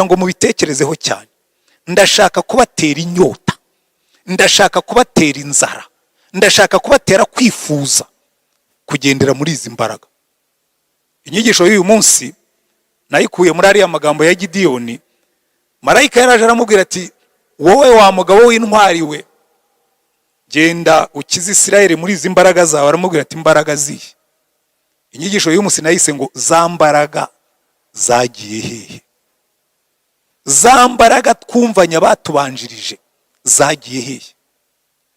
ndagira ngo mubitekerezeho cyane. Ndashaka kubatera inyota, ndashaka kubatera inzara, ndashaka kubatera kwifuza kugendera muri izi mbaraga. Inyigisho y'uyu munsi nayikuye muri ariya magambo ya Gideyoni. Marayika yaraje aramubwira ati, wowe wa mugabo w'intwari we, genda ukize Isirayeli muri izi mbaraga zawe. Aramubwira ati, imbaraga zihe? Inyigisho y'uyu munsi nayise ngo za mbaraga zagiye hehe? Za mbaraga twumvanye abatubanjirije zagiye hehe?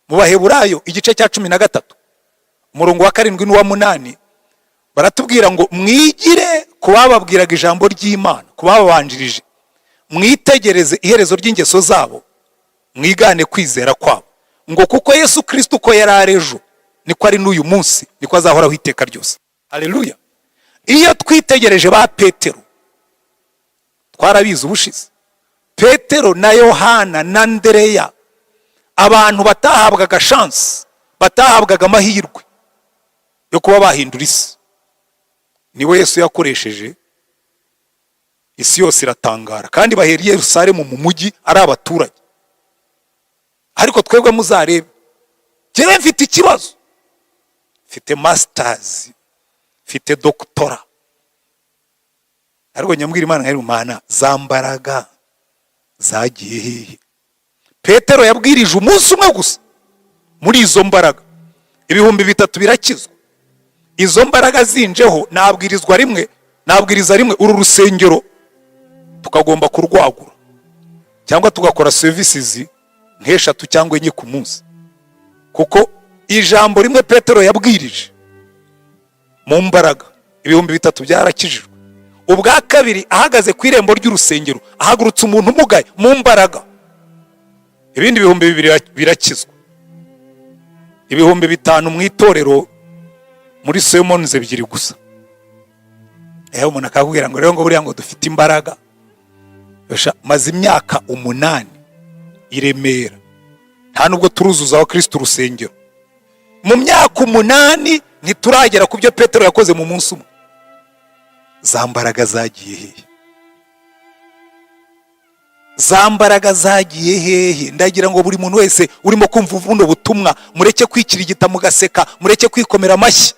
Mu Baheburayo igice cya 13 umurongo wa 7 n'uwa 8 baratubwira ngo mwigire kubababwiraga ijambo ry'Imana, kubabanjirije, mwitegereze iherezo ry'ingeso zabo, mwigane kwizera kwabo, ngo kuko Yesu Kirisito ko yararejo niko ari n'uyu munsi, niko azahoraho iteka ryose. Haleluya. Iyo twitegereje ba Petero, twarabizi ubushize, Petero na Yohana na Andereya, abantu batahabwaga chance, batahabwaga amahirwe yo kuba bahindura isi, niwe Yesu yakoresheje. Isi yose iratangara, kandi baheriye Yerusalemu mu mujyi ari abaturage. Ariko twebwe muzarebe, jewe mfite ikibazo, mfite masters, mfite doctora, ariko nyambwira Imana nkari Imana, za mbaraga zagiye hehe? Petero yabwirije umunsi umwe gusa, muri izo mbaraga 3,000 birakizwa. Izo mbaraga zinjeho nabwiriza rimwe uru rusengero tukagomba kurwagura, cyangwa tugakora services nk'eshatu cyangwa enye ku munsi, kuko ijambo rimwe Petero yabwirije mu mbaraga 3,000 byarakijijwe. Ubwa kabiri ahagaze ku irembo ry'urusengero, ahagurutse umuntu umugaye mu mbaraga, ibindi 2,000 birakizwa. 5,000 mu itorero muri sermons 2 gusa. Umuntu akakubwira ngo rero ngo buriya ngo dufite imbaraga. Maze imyaka 8 i Remera, nta nubwo turuzuza wa Kristo urusengero. Mu myaka 8 ntituragera ku byo Petero yakoze mu munsi umwe. Za mbaraga zagiye hehe? Za mbaraga zagiye hehe? Ndagira ngo buri muntu wese urimo kumva ubuno butumwa, mureke kwikirigita mugaseka, mureke kwikomera amashyi,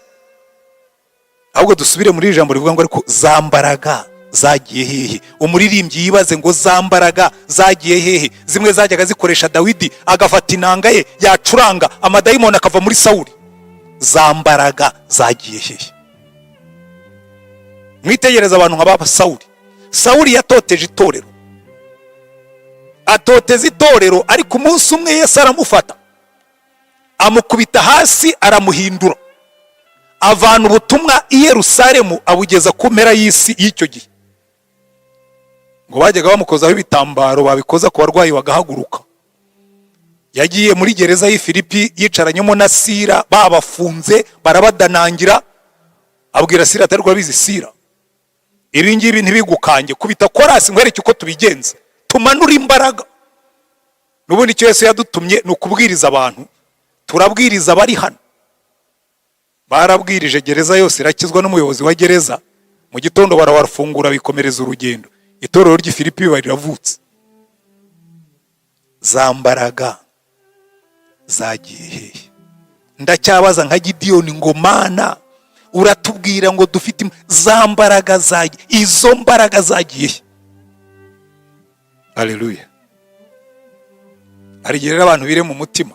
ahubwo dusubire muri ijambo rivuga ngo ariko za mbaraga zagiye hehe? Umuririmbyi yibaze ngo za mbaraga zagiye hehe? Zimwe zajyaga zikoresha Dawidi, agafata inanga ye yacuranga, amadayimoni akava muri Sawuli. Za mbaraga zagiye hehe? Mwitegereza abantu nk'aba Sawuli. Sawuli yatoteje itorero, atoteza itorero, ariko umunsi umwe Yesu aramufata, amukubita hasi, aramuhindura, avana ubutumwa i Yerusalemu abugeza ku mpera y'isi y'icyo gihe. Ngo bajyaga bamukozaho ibitambaro, babikoza ku barwayi bagahaguruka. Yagiye muri gereza y'i Filipi yicaranyemo na Sira, babafunze barabadanangira, abwira Sira ati rwabizi Sira, ibi ngibi ntibigukange, kubita korasi nkwereke uko tubigenza, tumanura imbaraga. Nubundi icyo Yesu yadutumye ni ukubwiriza abantu, turabwiriza bari hano. Barabwirije, gereza yose irakizwa, n'umuyobozi wa gereza mu gitondo barawafungura bikomereza urugendo. Itorero ry'i Filipi baravutse. Za mbaraga zagiye hehe? Ndacyabaza nka Gideyoni ngo Mana uratubwira ngo dufite za mbaraga zagiye, izo mbaraga zagiye he? Haleluya. Arigerera abantu bire mu mutima,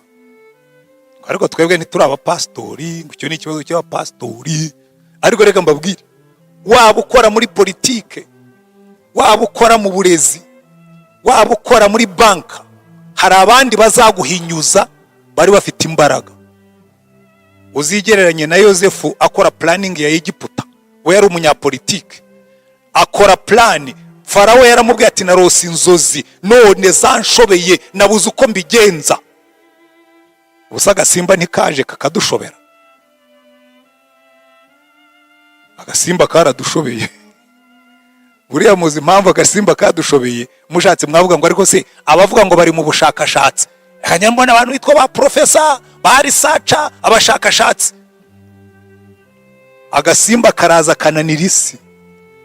ariko twebwe ntituri abapastori, ngo icyo ni ikibazo cy'abapastori. Ariko reka mbabwire, waba ukora muri politike, waba ukora mu burezi, waba ukora muri banka, hari abandi bazaguhinyuza bari bafite imbaraga. Uzigereranye na Yosefu akora planning ya Egiputa, we yari umunyapolitike, akora plan. Farawo yaramubwiye ati narose inzozi, none zanshobeye, nabuze uko mbigenza. Ubusa agasimba ntikaje kakadushobera. Agasimba karadushobeye. Buriya muzi impamvu agasimba kadushobeye? Mushatse mwavuga ngo ariko se abavuga ngo bari mu bushakashatsi, akanyambona abantu bitwa ba professor, ba researcher, abashakashatsi. Agasimba karaza kananira isi.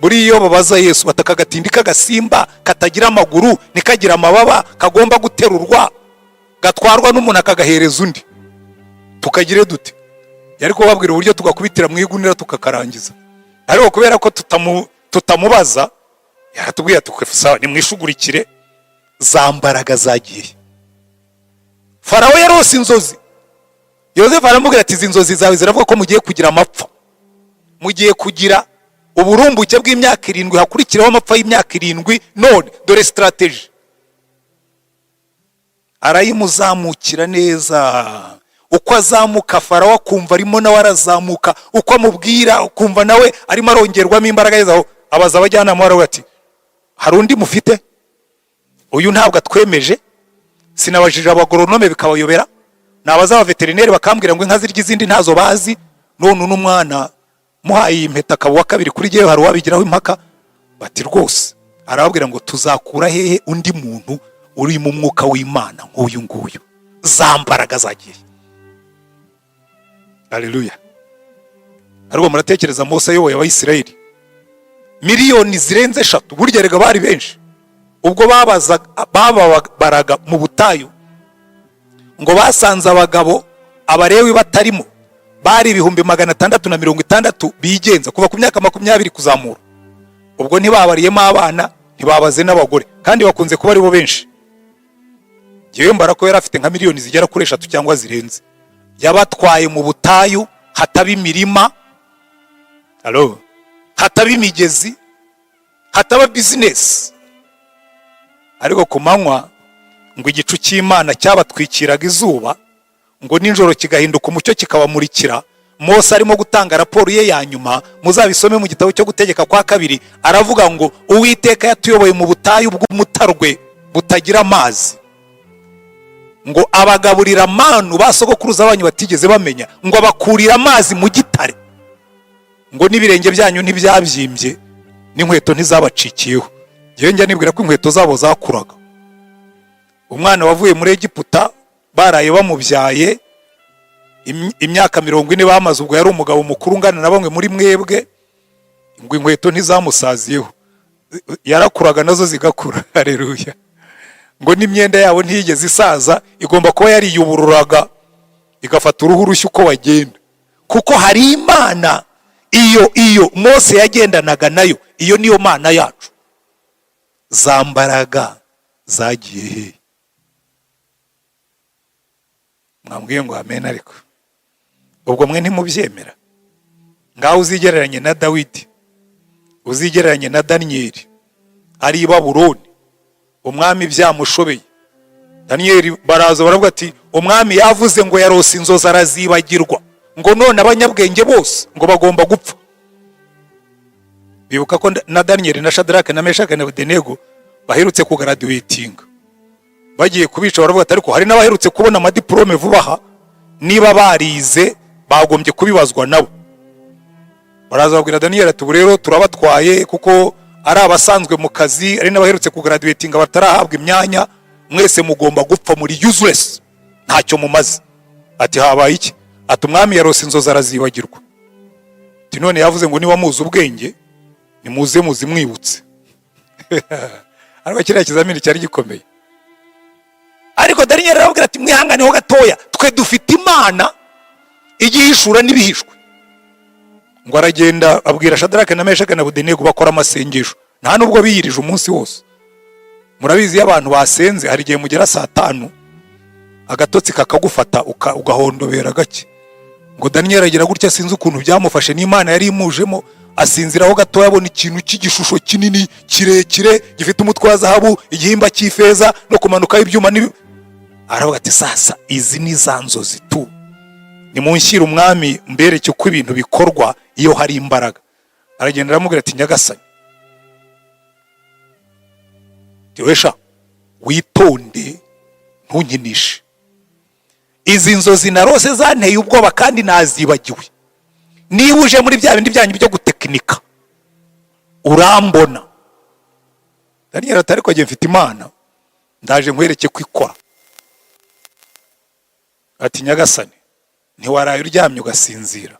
buri iyo babaza Yesu batakagatindi k'agasimba katagira amaguru nikagira amababa kagomba guterurwa gatwarwa n'umuntu akagahereza undi tukagire dute? Yari kubabwira uburyo tugakubitira mu igunira tukakarangiza, ariko kubera ko tutamubaza yaratubwiye tukefisa ni mwishugurikire za mbaraga zagiye. Farawo yarose inzozi, Yozefu aramubwira ati izi nzozi zawe ziravuga ko mugiye kugira amapfa, mugiye kugira uburumbuke bw'imyaka 7 hakurikiraho amapfa y'imyaka 7. None dore strategy. Arayimuzamukira neza, uko azamuka Farawo akumva arimo nawe arazamuka, uko amubwira ukumva nawe arimo arongerwamo imbaraga zaho. Abaza abajyanama baravuga ati hari undi mufite? Uyu ntabwo atwemeje. Sinabajije abagoronome bikabayobera, nabaza abaveterineri bakambwira ngo inka zirya izindi ntazo bazi. None n'umwana muhaye impeta akaba wa kabiri kuri jewe, hari wabigiraho impaka. Bati rwose arababwira ngo tuzakura hehe undi muntu uri mu mwuka w'Imana nk'uyu nguyu? Za mbaraga zagiye. Haleluya. Ariko muratekereza Mose yowe y'Abayisiraheli miliyoni zirenze 3, burya rega bari benshi. Ubwo bababaraga mu butayu ngo basanze abagabo abarewi batarimo bari 660 bigenza kuva ku myaka 20 kuzamura. Ubwo ntibabariyemo abana, ntibabaze n'abagore, kandi bakunze kuba ari bo benshi. Yewe mbarako yari afite nka miliyoni zigera kuri 3 cyangwa zirenze. Yabatwaye mu butayu hataba imirima, hataba imigezi, hataba business. Ariko ku manywa ngo igicu cy'Imana cyabatwikiraga izuba, ngo ninjoro kigahinduka umucyo kikabamurikira. Mose arimo gutanga raporo ye ya nyuma, muzabisome mu gitabo cyo gutegeka kwa 2. Aravuga ngo Uwiteka yatuyoboye mu butayu bw'umutarwe butagira amazi, ngo abagaburira manu basogokuruza abanyu batigeze bamenya, ngo abakurira amazi mu gitare, ngo n'ibirenge byanyu ntibyabyimbye n'inkweto ntizabacikiyeho. Yewe njya nibwira ko inkweto zabo zakuraga. Umwana wavuye muri Egiputa baraye bamubyaye imyaka 40 bamaze, ubwo yari umugabo mukuru ngana na bamwe muri mwebwe, ngo inkweto ntizamusaziyeho, yarakuraga nazo zigakura. Haleluya. Ngo n'imyenda yabo ntiyigeze isaza, igomba kuba yari yubururaga igafata uruhu rushya uko wagenda, kuko hari Imana iyo Mose yagendanaga nayo, iyo niyo Mana yacu. Za mbaraga zagiye. Mwambwiye ngo amen. Ariko ubwo mwe ntimubyemera. Ngaho uzigereranye na Dawidi, uzigereranye na Danieli ari i Babuloni, umwami byamushobeye. Danieli baraza baravuga ati umwami yavuze ngo yarose inzozi arazibagirwa, ngo none abanyabwenge bose ngo bagomba gupfa. Bibuka ko na Danieli na Shadraka na Meshaki na Abednego baherutse kugraduatinga, bagiye kubica. Baravuga ati ariko hari n'abaherutse kubona amadiplome vuba aha, niba barize bagombye kubibazwa nabo. Baraza babwira Danieli ati rero turabatwaye kuko ari abasanzwe mu kazi, ari n'abaherutse kugraduatinga batarahabwa imyanya, mwese mugomba gupfa, muri useless, ntacyo mumaze. Ati habaye iki? Ati umwami yarose inzozi arazibagirwa. Ati none yavuze ngo niba muzi ubwenge nimuze muzimwibutse. Ariko kiriya kizamini cyari gikomeye. Ariko Daniel arabwira ati mwihanganeho gatoya, twe dufite Imana igihishura n'ibihishwe. Ngo aragenda abwira Shadraka na Meshaki na Abednego bakora amasengesho, nta nubwo biyirije umunsi wose. Murabizi y'abantu basenze hari gihe mugera saa 5 agatotsi kakagufata ugahondobera gake. Ngo Daniel agira gutya, sinzi ukuntu byamufashe, n'Imana yari imujemo, asinziraho gato yabona ikintu cy'igishusho kinini kirekire gifite umutwe wa zahabu, igihimba cy'ifeza no kumanuka ibyuma aravuga ati sasa izi ni za nzozi tu, nimunshyira umwami mbereke uko ibintu bikorwa iyo hari imbaraga. Aragenda aramubwira ati nyagasani, tiwesha witonde ntunyinishe, izi nzozi narose zanteye ubwoba kandi nazibagiwe. Niba uje muri bya bindi byanyu byo gutekinika urambona. Daniel atari ko mfite Imana, ndaje nkwereke kwikora. Ati nyagasani, ntiwaraye uryamye ugasinzira?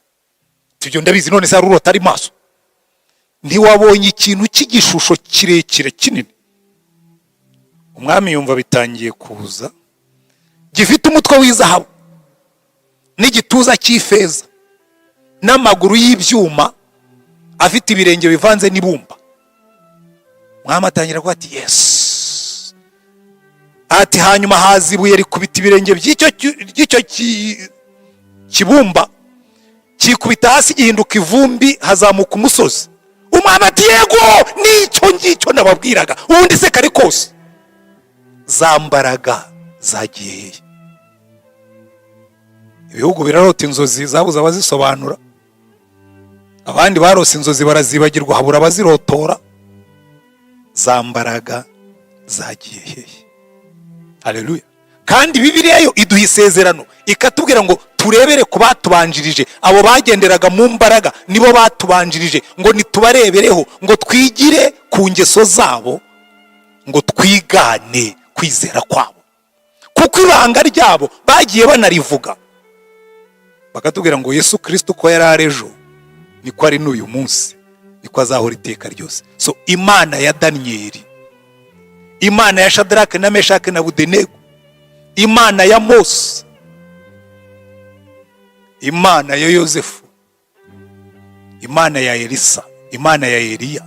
Tujyo ndabizi none se arurota ari maso. ntiwabonye ikintu cy'igishusho kirekire kinini. Umwami yumva bitangiye kuza, gifite umutwe w'izahabu n'igituza cy'ifeza n'amaguru y'ibyuma, afite ibirenge bivanze n'ibumba. Umwami atangira kuvuga ati yes. Ati hanyuma haza ibuye rikubita ibirenge by'icyo kibumba, kikubita hasi gihinduka ivumbi, hazamuka umusozi. Umwami ati yego, nicyo ngicyo nababwiraga, ubundi se kari kose. Za mbaraga zagiye. Ibihugu birarota inzozi zabuze abazisobanura, abandi barose inzozi barazibagirwa, habura abazirotora. Za mbaraga zagiye. Haleluya. Kandi Bibiliya yo iduha isezerano ikatubwira ngo turebere ku batubanjirije, abo bagenderaga mu mbaraga nibo batubanjirije, ngo nitubarebereho, ngo twigire ku ngeso zabo, ngo twigane kwizera kwabo, kuko ibanga ryabo bagiye banarivuga. Bakatubwira ngo Yesu Kirisito ko yari arejo niko ari n'uyu munsi, niko azahora iteka ryose. So Imana ya Danieli, Imana ya Shadraka na Meshaki na Abedenego, Imana ya Mose, Imana ya Yosefu, Imana ya Elisa, Imana ya Eliya,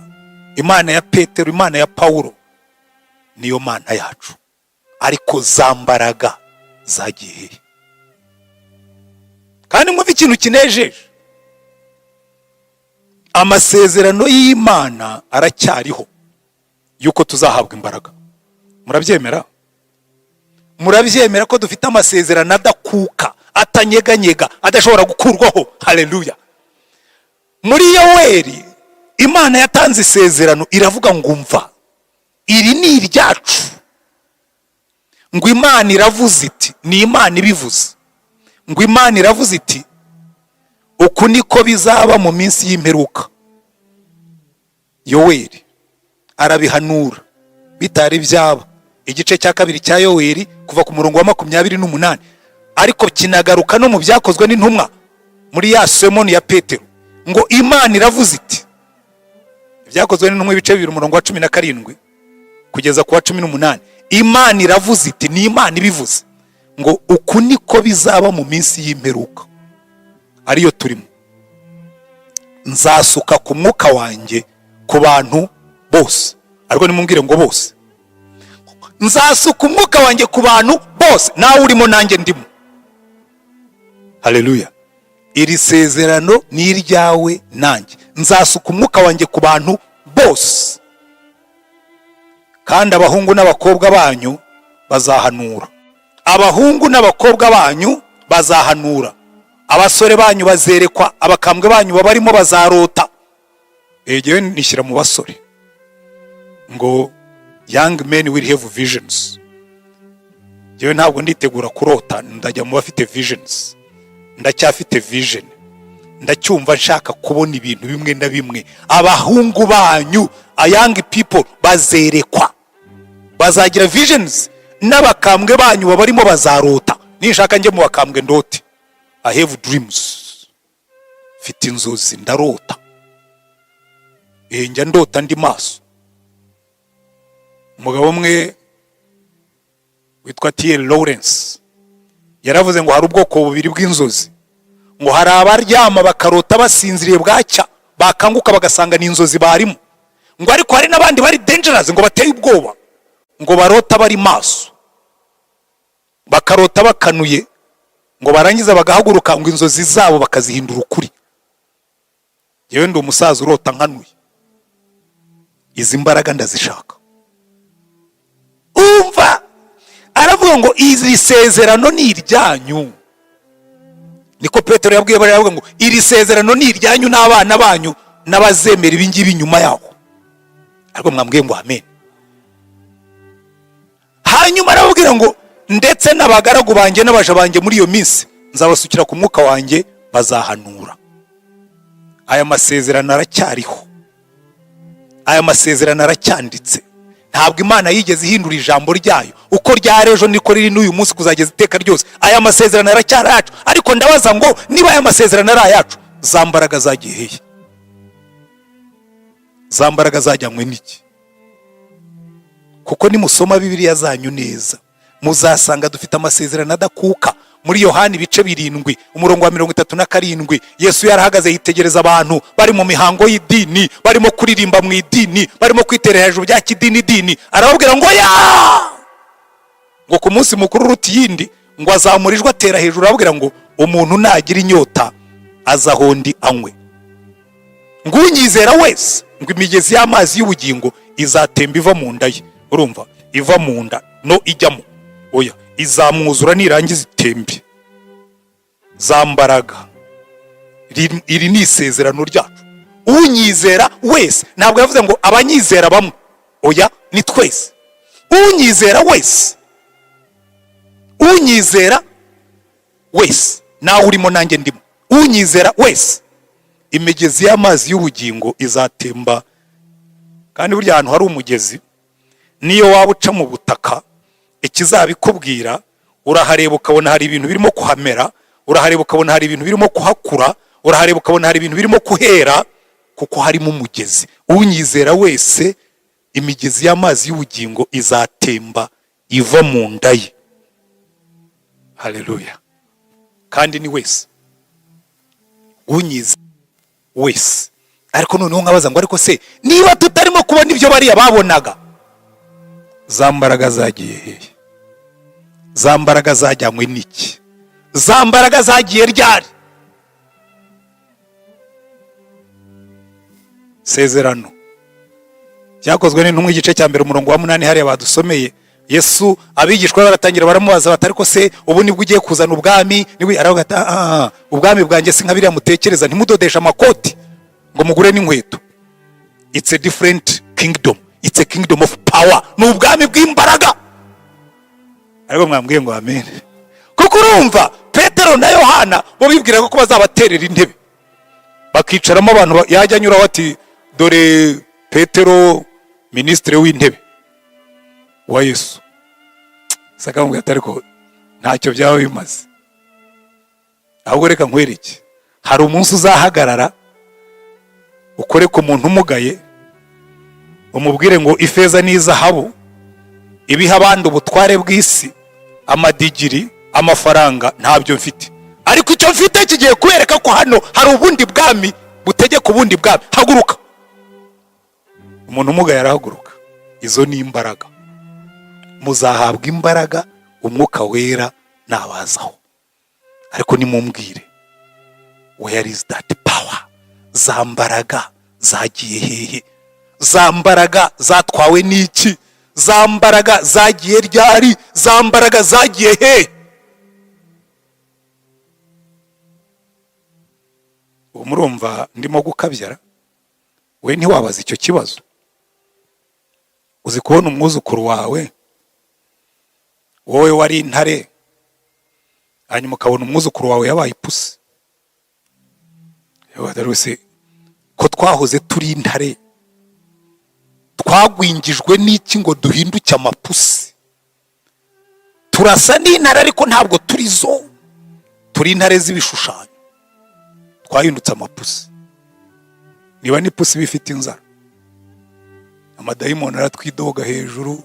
Imana ya Petero, Imana ya Paulo, niyo Mana yacu. Ariko za mbaraga zagiye. Kandi mwumva ikintu kinejeje, amasezerano y'Imana aracyariho yuko tuzahabwa imbaraga. Murabyemera? Murabyemera ko dufite amasezerano adakuka, atanyeganyega, adashobora gukurwaho? Haleluya. Muri Yoweri Imana yatanze isezerano iravuga ngo umva, iri ni iryacu. Ngo Imana iravuze iti, ni Imana ibivuze, ngo Imana iravuze iti uku niko bizaba mu minsi y'imperuka. Yoweri arabihanura bitari byaba. Igice cya kabiri cya Yoweri kuva ku murongo wa 28, ariko kinagaruka no mu byakozwe n'intumwa muri ya sermoni ya Petero, ngo Imana iravuze iti. Ibyakozwe n'intumwa ibice 2 umurongo wa 17 kugeza ku wa 18. Imana iravuze iti, ni Imana ibivuze, ngo uku niko bizaba mu minsi y'imperuka ariyo turimo. Nzasuka ku mwuka wanjye ku bantu bose. Ariko nimumbwire ngo bose. Nzasuka umwuka wanjye ku bantu bose, nawe urimo nanjye ndimo. Haleluya. Iri sezerano ni iryawe nanjye. Nzasuka umwuka wanjye ku bantu bose, kandi abahungu n'abakobwa banyu bazahanura. Abahungu n'abakobwa banyu bazahanura, abasore banyu bazerekwa, abakambwe banyu babarimo bazarota. Egewe nishyira mu basore ngo young men will have visions. Jewe ntabwo nditegura kurota, ndajya mu bafite visions. Ndacyafite vision, ndacyumva nshaka kubona ibintu bimwe na bimwe. Abahungu banyu, a young people, bazerekwa, bazagira visions, n'abakambwe banyu babarimo bazarota. Nishaka njye mu bakambwe ndote. I have dreams. Mfite inzozi, ndarota. Njya ndota ndi maso. Umugabo umwe witwa T.L. Lawrence yaravuze ngo hari ubwoko bubiri bw'inzozi. Ngo hari abaryama bakarota basinziriye, bwacya bakanguka bagasanga ni inzozi barimo. Ngo ariko hari n'abandi bari dangerous, ngo bateye ubwoba, ngo barota bari maso, bakarota bakanuye, ngo barangiza bagahaguruka, ngo inzozi zabo bakazihindura ukuri. Yewe ndi umusaza urota nkanuye. Izi mbaraga ndazishaka. Umva, aravuga ngo iri sezerano ni iryanyu. Niko Petero yabwiye baravuga ngo iri sezerano ni iryanyu n'abana banyu n'abazemera ibingibi nyuma yaho. Ariko mwambwiye ngo amen. Hanyuma arababwira ngo ndetse n'abagaragu banjye n'abaja banjye muri iyo minsi nzabasukira ku mwuka wanjye bazahanura. Aya masezerano aracyariho, aya masezerano aracyanditse. Ntabwo Imana yigeze ihindura ijambo ryayo, uko ryarejo niko riri n'uyu munsi kuzageza iteka ryose. Aya masezerano aracyari yacu. Ariko ndabaza ngo niba aya masezerano ari ayacu, za mbaraga zagiye. za mbaraga zajyanywe n'iki? Kuko nimusoma Bibiliya zanyu neza muzasanga dufite amasezerano adakuka. Muri Yohana ibice 7 umurongo wa 37, Yesu yarahagaze yitegereza abantu bari mu mihango y'idini, barimo kuririmba mu idini, barimo kwitera hejuru bya kidini, arababwira ngo ngo ku munsi mukuru uruta iyindi, ngo azamurijwe atera hejuru, arababwira ngo umuntu nagira inyota azahondi anywe, ngo unyizera wese ngo imigezi y'amazi y'ubugingo izatemba iva mu nda ye. Urumva, iva mu nda no ijyamo, oya izamwuzura nirangiza itembe. Za mbaraga, iri ni isezerano ryacu. Unyizera wese, ntabwo yavuze ngo abanyizera bamwe, oya ni twese. Unyizera wese, unyizera wese, nawe urimo nanjye ndimo, unyizera wese imigezi y'amazi y'ubugingo izatemba. Kandi burya ahantu hari umugezi, niyo waba uca mu butaka, ikizabikubwira urahareba ukabona hari ibintu birimo kuhamera, urahareba ukabona hari ibintu birimo kuhakura, urahareba ukabona hari ibintu birimo kuhera, kuko harimo umugezi. Unyizera wese imigezi y'amazi y'ubugingo izatemba iva mu nda ye. Haleluya. Kandi ni wese, unyizera wese. Ariko noneho nkabaza ngo ariko se niba tutarimo kubona ibyo bariya babonaga, za mbaraga zagiye hehe? Za mbaraga zajyanywe n'iki? Za mbaraga zagiye ryari? Sezerano cyakozwe n'intumwa igice cya 1 umurongo wa 8 hariya badusomeye. Yesu abigishwa baratangira baramubaza bati ariko se ubu nibwo ugiye kuzana ubwami? Niwe aravuga ati ubwami bwanjye si nkabiriya mutekereza, ntimudodesha amakoti ngo mugure n'inkweto. It's a different kingdom. It's a kingdom of power. Ni ubwami bw'imbaraga. Ariko mwambwiye ngo amen. Kuko urumva Petero na Yohana bo bibwiraga ko bazabaterera intebe, bakicaramo abantu yajya anyuraho ati dore Petero ministre w'intebe wa Yesu. Saka mbwira ati ariko ntacyo byaba bimaze. Ahubwo reka nkwereke, hari umunsi uzahagarara ukore ku muntu umugaye, umubwire ngo ifeza n'izahabu ibiha abandi ubutware bw'isi, amadigiri, amafaranga ntabyo mfite, ariko icyo mfite kigiye kwereka ko hano hari ubundi bwami butegeka ubundi bwami. Haguruka. Umuntu umugaye arahaguruka. Izo ni imbaraga. Muzahabwa imbaraga umwuka wera nabazaho. Ariko nimumbwire, where is that power? Za mbaraga zagiye hehe? Za mbaraga zatwawe n'iki? Za mbaraga zagiye ryari? Za mbaraga zagiye hehe? Umurumva ndimo gukabyara? We ntiwabaza icyo kibazo? Uzi kubona umwuzukuru wawe, wowe wari intare, hanyuma ukabona umwuzukuru wawe yabaye ipusi? Yabadaruse ko twahoze turi intare, twagwingijwe n'iki ngo duhinduke amapusi? Turasa n'intare ariko ntabwo turi zo, turi intare z'ibishushanyo, twahindutse amapusi. Niba n'ipusi bifite inzara, amadayimoni aratwidoga hejuru.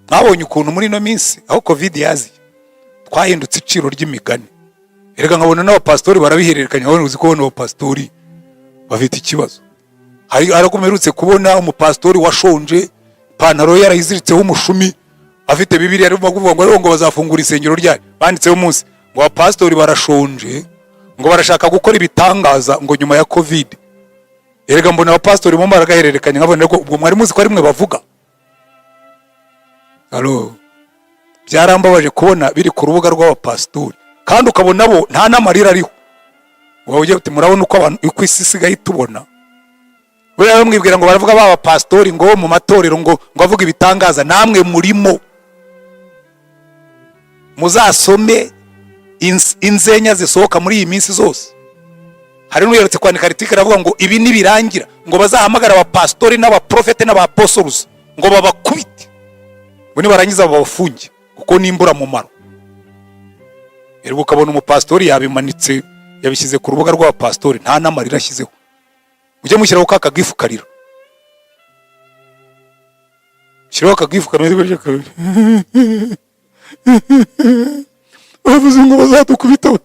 Mwabonye ukuntu muri no minsi aho covid yazi twahindutse iciro ry'imigani. Erega nkabona n'abapastori barabihererekanya, abone uzi ko n'abapastori bafite ikibazo. Hari arakomerutse kubona umupastori washonje, pantaro yarayiziritseho umushumi, afite Bibiliya arimo kuvuga ngo bazafungura isengero ryari. Banditseho umunsi ngo abapastori barashonje, ngo barashaka gukora ibitangaza ngo nyuma ya covid. Erega mbona abapastori mu mbaraga hererekanya, nkabona ko ubwo mwari muzi ko ari mwe bavuga. Allo, byarambabaje kubona biri ku rubuga rw'abapastori, kandi ukabona bo nta namarira ariho. Wowe uti murabona uko abantu uko isi isigaye tubona. Buriya mwibwira ngo baravuga baba pastori ngo mu matorero ngo avuga ibitangaza, namwe murimo. Muzasome inzenya zisohoka muri iyi minsi zose. Hari n'uyeretse kwandika article avuga ngo ibi nibirangira ngo bazahamagara abapastori n'abaprofete n'abapostles ngo babakubite, ngo nibarangiza babafunge kuko nimbura mu maro. Ergo ukabona umupastori yabimanitse, yabishyize ku rubuga rw'abapastori, nta namarira ashyizeho. Ujye mushyiraho kaka gifu karira, shiraho akagifu kameze gutya kabiri. Bavuze ngo bazadukubita.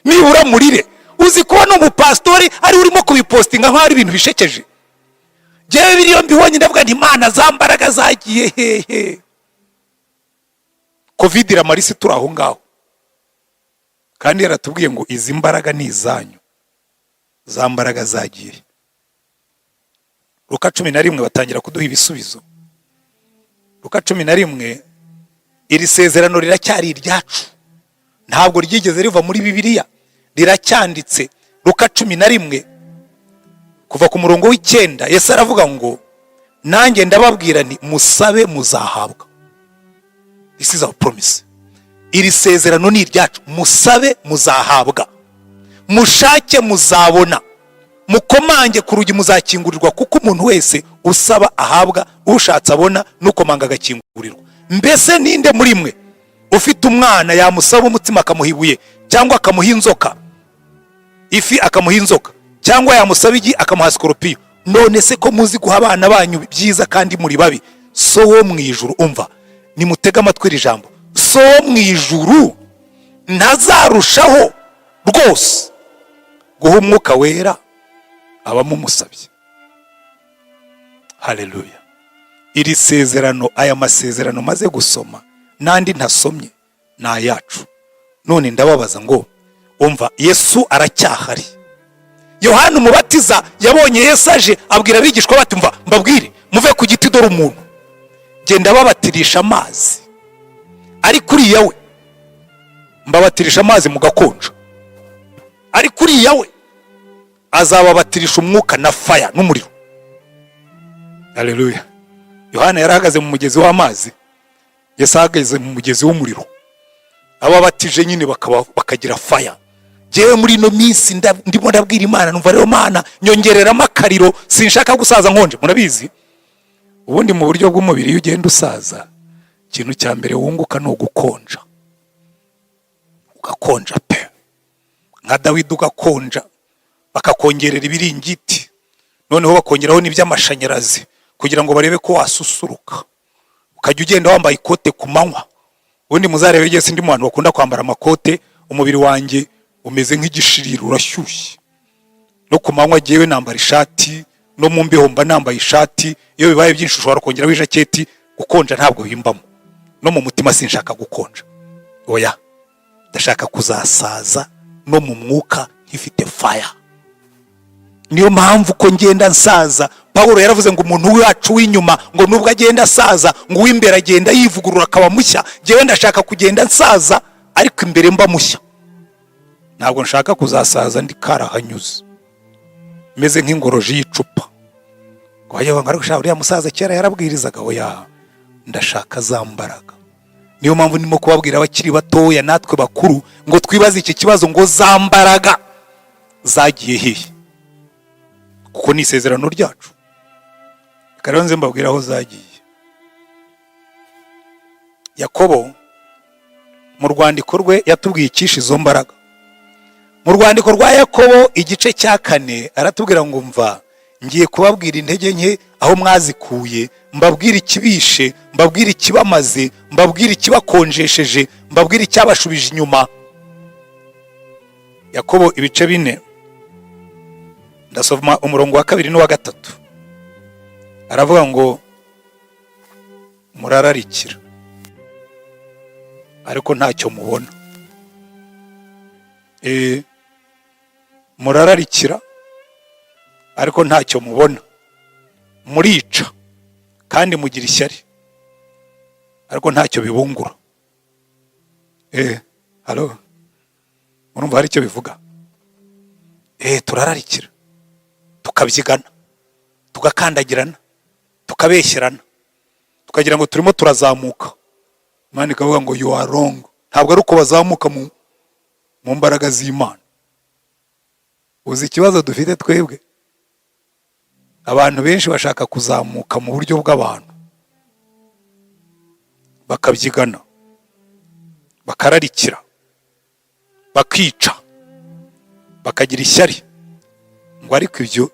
Nibura murire. Uzi ko no mu pastori ari urimo kubipostinga nkaho ari ibintu bishekeje. Jewe biriyo mbibonye ndavuga nti Imana za mbaraga zagiye hehe. Covid iramarisi turi aho ngaho. Kandi yaratubwiye ngo izi mbaraga ni izanyu. Za mbaraga zagiye. Luka 11 batangira kuduha ibisubizo. Luka 11 iri sezerano riracyari iryacu. Ntabwo ryigeze riva muri Bibiliya. Riracyanditse. Luka 11 kuva ku murongo w'9 Yesu aravuga ngo nanjye ndababwira nti musabe muzahabwa. This is our promise. Iri sezerano ni iryacu. Musabe muzahabwa. Mushake muzabona. Mukomange ku rugi muzakingurirwa kuko umuntu wese usaba ahabwa, ushatse abona, nukomanga agakingurirwa. Mbese ninde muri mwe ufite umwana yamusaba umutsima akamuhibuye cyangwa akamuha inzoka, ifi akamuha inzoka, cyangwa yamusaba igi akamuha skoropiyo? None se ko muzi guha abana banyu byiza kandi muri babi, so wo mu ijuru, umva nimutega amatwi iri jambo, so wo mu ijuru ntazarushaho rwose guha umwuka wera abamumusabye. Haleluya. Iri sezerano, aya masezerano maze gusoma nandi ntasomye na yacu. None ndababaza ngo umva Yesu aracyahari. Yohana umubatiza yabonye Yesu aje abwira abigishwa bati mva mbabwire muve ku giti dore umuntu genda babatirisha amazi, ari kuri yawe mbabatirisha amazi mugakonja, ari kuri yawe azababatirisha umwuka na fire n'umuriro. Haleluya. Yohana yarahagaze mu mugezi w'amazi, Yesu ahagaze mu mugezi w'umuriro. Ababatije nyine bakagira fire. Jewe muri no minsi ndimo ndabwira Imana, numva rero Mana nyongerera amakariro, sinshaka gusaza nkonje. Murabizi ubundi mu buryo bw'umubiri iyo ugenda usaza, ikintu cya mbere wunguka no gukonja. Ugakonja pe. Nka Dawidi ugakonja, bakakongerera ibiringiti, noneho bakongeraho n'iby'amashanyarazi kugira ngo barebe ko wasusuruka. Ukajya ugenda wambaye ikote ku manywa. Ubundi muzarebe Yesu ndi mu bantu bakunda kwambara amakote, umubiri wanjye umeze nk'igishiriro, urashyushye. No ku manywa jewe nambara ishati, no mu mbeho mba nambaye ishati, iyo bibaye byinshi ushobora kongeraho ijaketi. Gukonja ntabwo bimbamo. No mu mutima sinshaka gukonja. Oya, ndashaka kuzasaza no mu mwuka nkifite fire. Niyo mpamvu ko ngenda nsaza. Paulo yaravuze ngo umuntu wacu w'inyuma ngo nubwo agenda asaza ngo uw'imbere agenda yivugurura akaba mushya. Jewe ndashaka kugenda nsaza ariko imbere mba mushya. Ntabwo nshaka kuzasaza ndi karahanyuze meze nk'ingoroji y'icupa. Ngo haye wangara gushaka uriya musaza kera yarabwirizaga. Oya, ndashaka za mbaraga. Niyo mpamvu ndimo kubabwira abakiri batoya natwe bakuru ngo twibaze iki kibazo ngo za mbaraga zagiye hehe, kuko ni isezerano ryacu. Karonze mbabwira aho zagiye. Yakobo mu rwandiko rwe yatubwiye ikishi izo mbaraga. Mu rwandiko rwa Yakobo igice cya 4 aratubwira ngo mva ngiye kubabwira intege nke aho mwazikuye, mbabwira ikibishe, mbabwira ikibamaze, mbabwira ikibakonjesheje, mbabwira icyabashubije inyuma. Yakobo ibice 4 ndasoma umurongo wa 2 n'uwa 3. Aravuga ngo murararikira ariko ntacyo mubona. Murararikira ariko ntacyo mubona. Murica kandi mugira ishyari ariko ntacyo bibungura. Halo, urumva hari icyo bivuga? Turararikira, tukabyigana, tugakandagirana, tukabeshyerana, tukagira ngo turimo turazamuka. Imana ikavuga ngo you are wrong. Ntabwo ari uko bazamuka mu mbaraga z'Imana. Uzi ikibazo dufite twebwe? Abantu benshi bashaka kuzamuka mu buryo bw'abantu, bakabyigana, bakararikira, bakica, bakagira ishyari, ngo ariko ibyo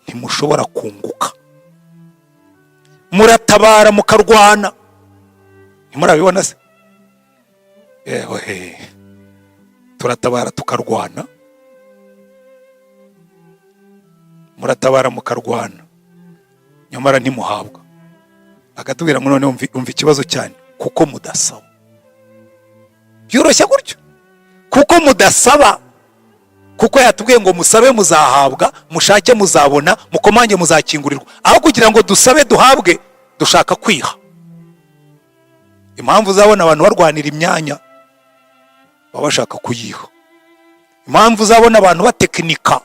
ntimushobora kunguka. muratabara mukarwana. Ntimurabibona se? Yewe, turatabara tukarwana, muratabara mukarwana, nyamara ntimuhabwa. Akatubwira ngo none umva ikibazo cyane, kuko mudasaba. Byoroshye gutyo, kuko mudasaba. Kuko yatubwiye ngo musabe muzahabwa, mushake muzabona, mukomange muzakingurirwa. Aho kugira ngo dusabe duhabwe, dushaka kwiha. Impamvu uzabona abantu barwanira imyanya, baba bashaka kuyiha. Impamvu uzabona abantu batekinika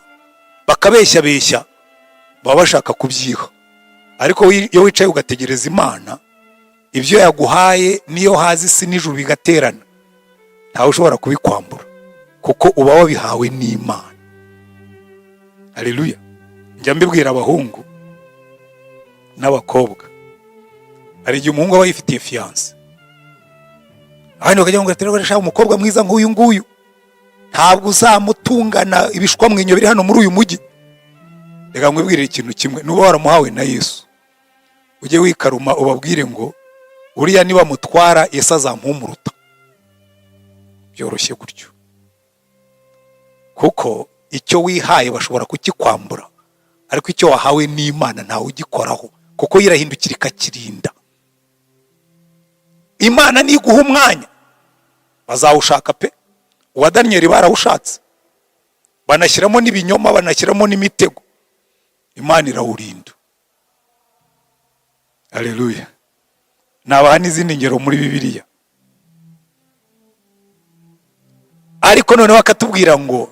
bakabeshya beshya, baba bashaka kubyiha. Ariko iyo wicaye ugategereza Imana, ibyo yaguhaye niyo hazi isi n'ijuru bigaterana, ntawe ushobora kubikwambura, kuko uba wabihawe n'Imana. Haleluya. Njya mbibwira abahungu n'abakobwa, hari igihe umuhungu aba yifitiye fiance, ahandi bakajya ngo aterera umukobwa mwiza nk'uyu nguyu, ntabwo uzamutungana ibishwa mwinyo biri hano muri uyu mujyi. Reka ngwibwire ikintu kimwe, nuba waramuhawe na Yesu, ujye wikaruma ubabwire ngo uriya niba mutwara Yesu azampumuruta. Byoroshye gutyo, kuko icyo wihaye bashobora kukikwambura, ariko icyo wahawe n'Imana ntawe ugikoraho, kuko yirahindukira ikakirinda. Imana niguha umwanya bazawushaka pe. Uwa Daniel barawushatse, banashyiramo n'ibinyoma, banashyiramo n'imitego, Imana irawurinda. Haleluya. Nabaha n'izindi ngero muri Bibiliya. Ariko noneho akatubwira ngo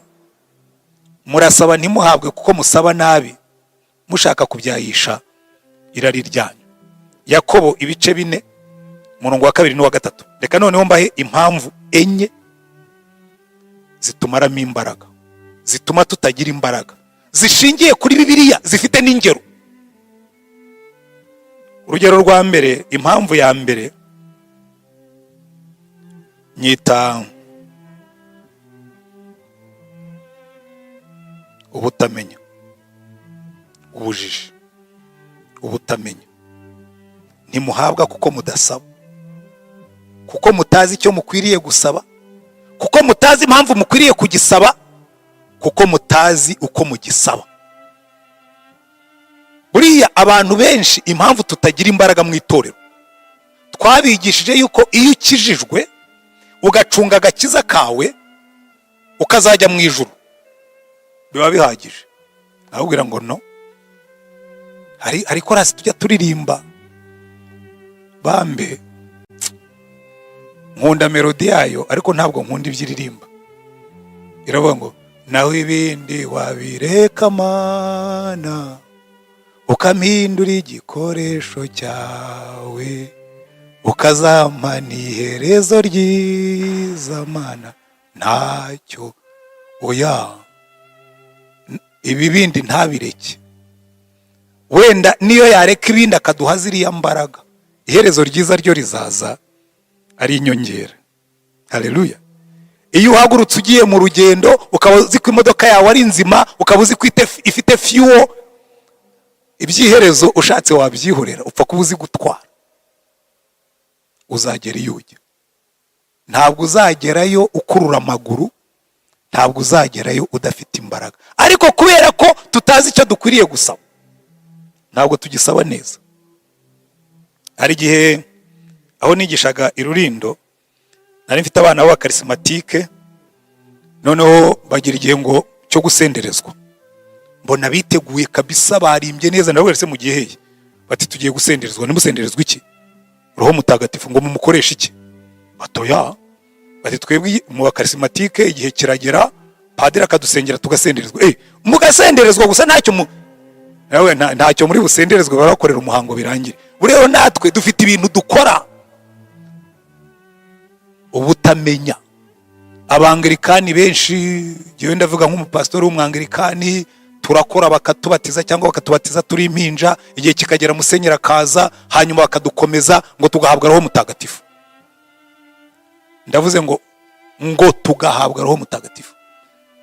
murasaba ntimuhabwe, kuko musaba nabi, mushaka kubyayisha irari ryanyu. Yakobo ibice 4 umurongo wa 2 n'uwa 3. Reka noneho mbahe impamvu enye zitumaramo imbaraga, zituma tutagira imbaraga, zishingiye kuri Bibiliya, zifite n'ingero. Urugero rwa mbere, impamvu ya mbere nyita ubutamenya, ubujiji, ubutamenya. Ntimuhabwa kuko mudasaba, kuko mutazi icyo mukwiriye gusaba, kuko mutazi impamvu mukwiriye kugisaba, kuko mutazi uko mugisaba. Buriya abantu benshi impamvu tutagira imbaraga mu itorero, twabigishije yuko iyo ukijijwe ugacunga agakiza kawe ukazajya mu ijuru, biba bihagije. Ahubwira ngo no, hari korasi tujya turirimba, bambe nkunda melodi yayo ariko ntabwo nkunda ibyiririmba. Iravuga ngo nawe ibindi wabireka Mana, ukampindura igikoresho cyawe, ukazampa iherezo ryiza Mana, ntacyo oya, ibi bindi ntabireke. Wenda niyo yareka ibindi akaduha ziriya mbaraga, iherezo ryiza ryo rizaza ari inyongera. Haleluya. Iyo uhagurutse ugiye mu rugendo, ukaba uzi ko imodoka yawe ari nzima, ukaba uzi ko ifite fuel, ibyiherezo ushatse wabyihorera, upfa kuba uzi gutwara, uzagera iyo ujya. Ntabwo uzagerayo ukurura amaguru, ntabwo uzagerayo udafite imbaraga. Ariko kubera ko tutazi icyo dukwiriye gusaba, ntabwo tugisaba neza. Hari igihe aho nigishaga i Rurindo, nari mfite abana b'abakarismatike, noneho bagira igihe ngo cyo gusenderezwa. Mbona biteguye kabisa, barimbye neza, ndabwira se mu gihe heye, bati tugiye gusenderezwa. Nimusenderezwa iki? Roho Mutagatifu. Ngo mumukoresha iki? Batoya, bati twebwe mu bakarismatike igihe kiragera padiri akadusengera tugasenderezwa. Mugasenderezwa gusa ntacyo muri busenderezwa, barakorera umuhango birangire. Burero natwe dufite ibintu dukora. Ubutamenya. Abangilikani benshi, gihe ndavuga nk'umupastori w'umwangilikani, turakora bakatubatiza cyangwa bakatubatiza turi impinja, igihe kikagera musenyera kaza, hanyuma bakadukomeza ngo tugahabwa Roho Mutagatifu. Ndavuze ngo tugahabwa Roho Mutagatifu.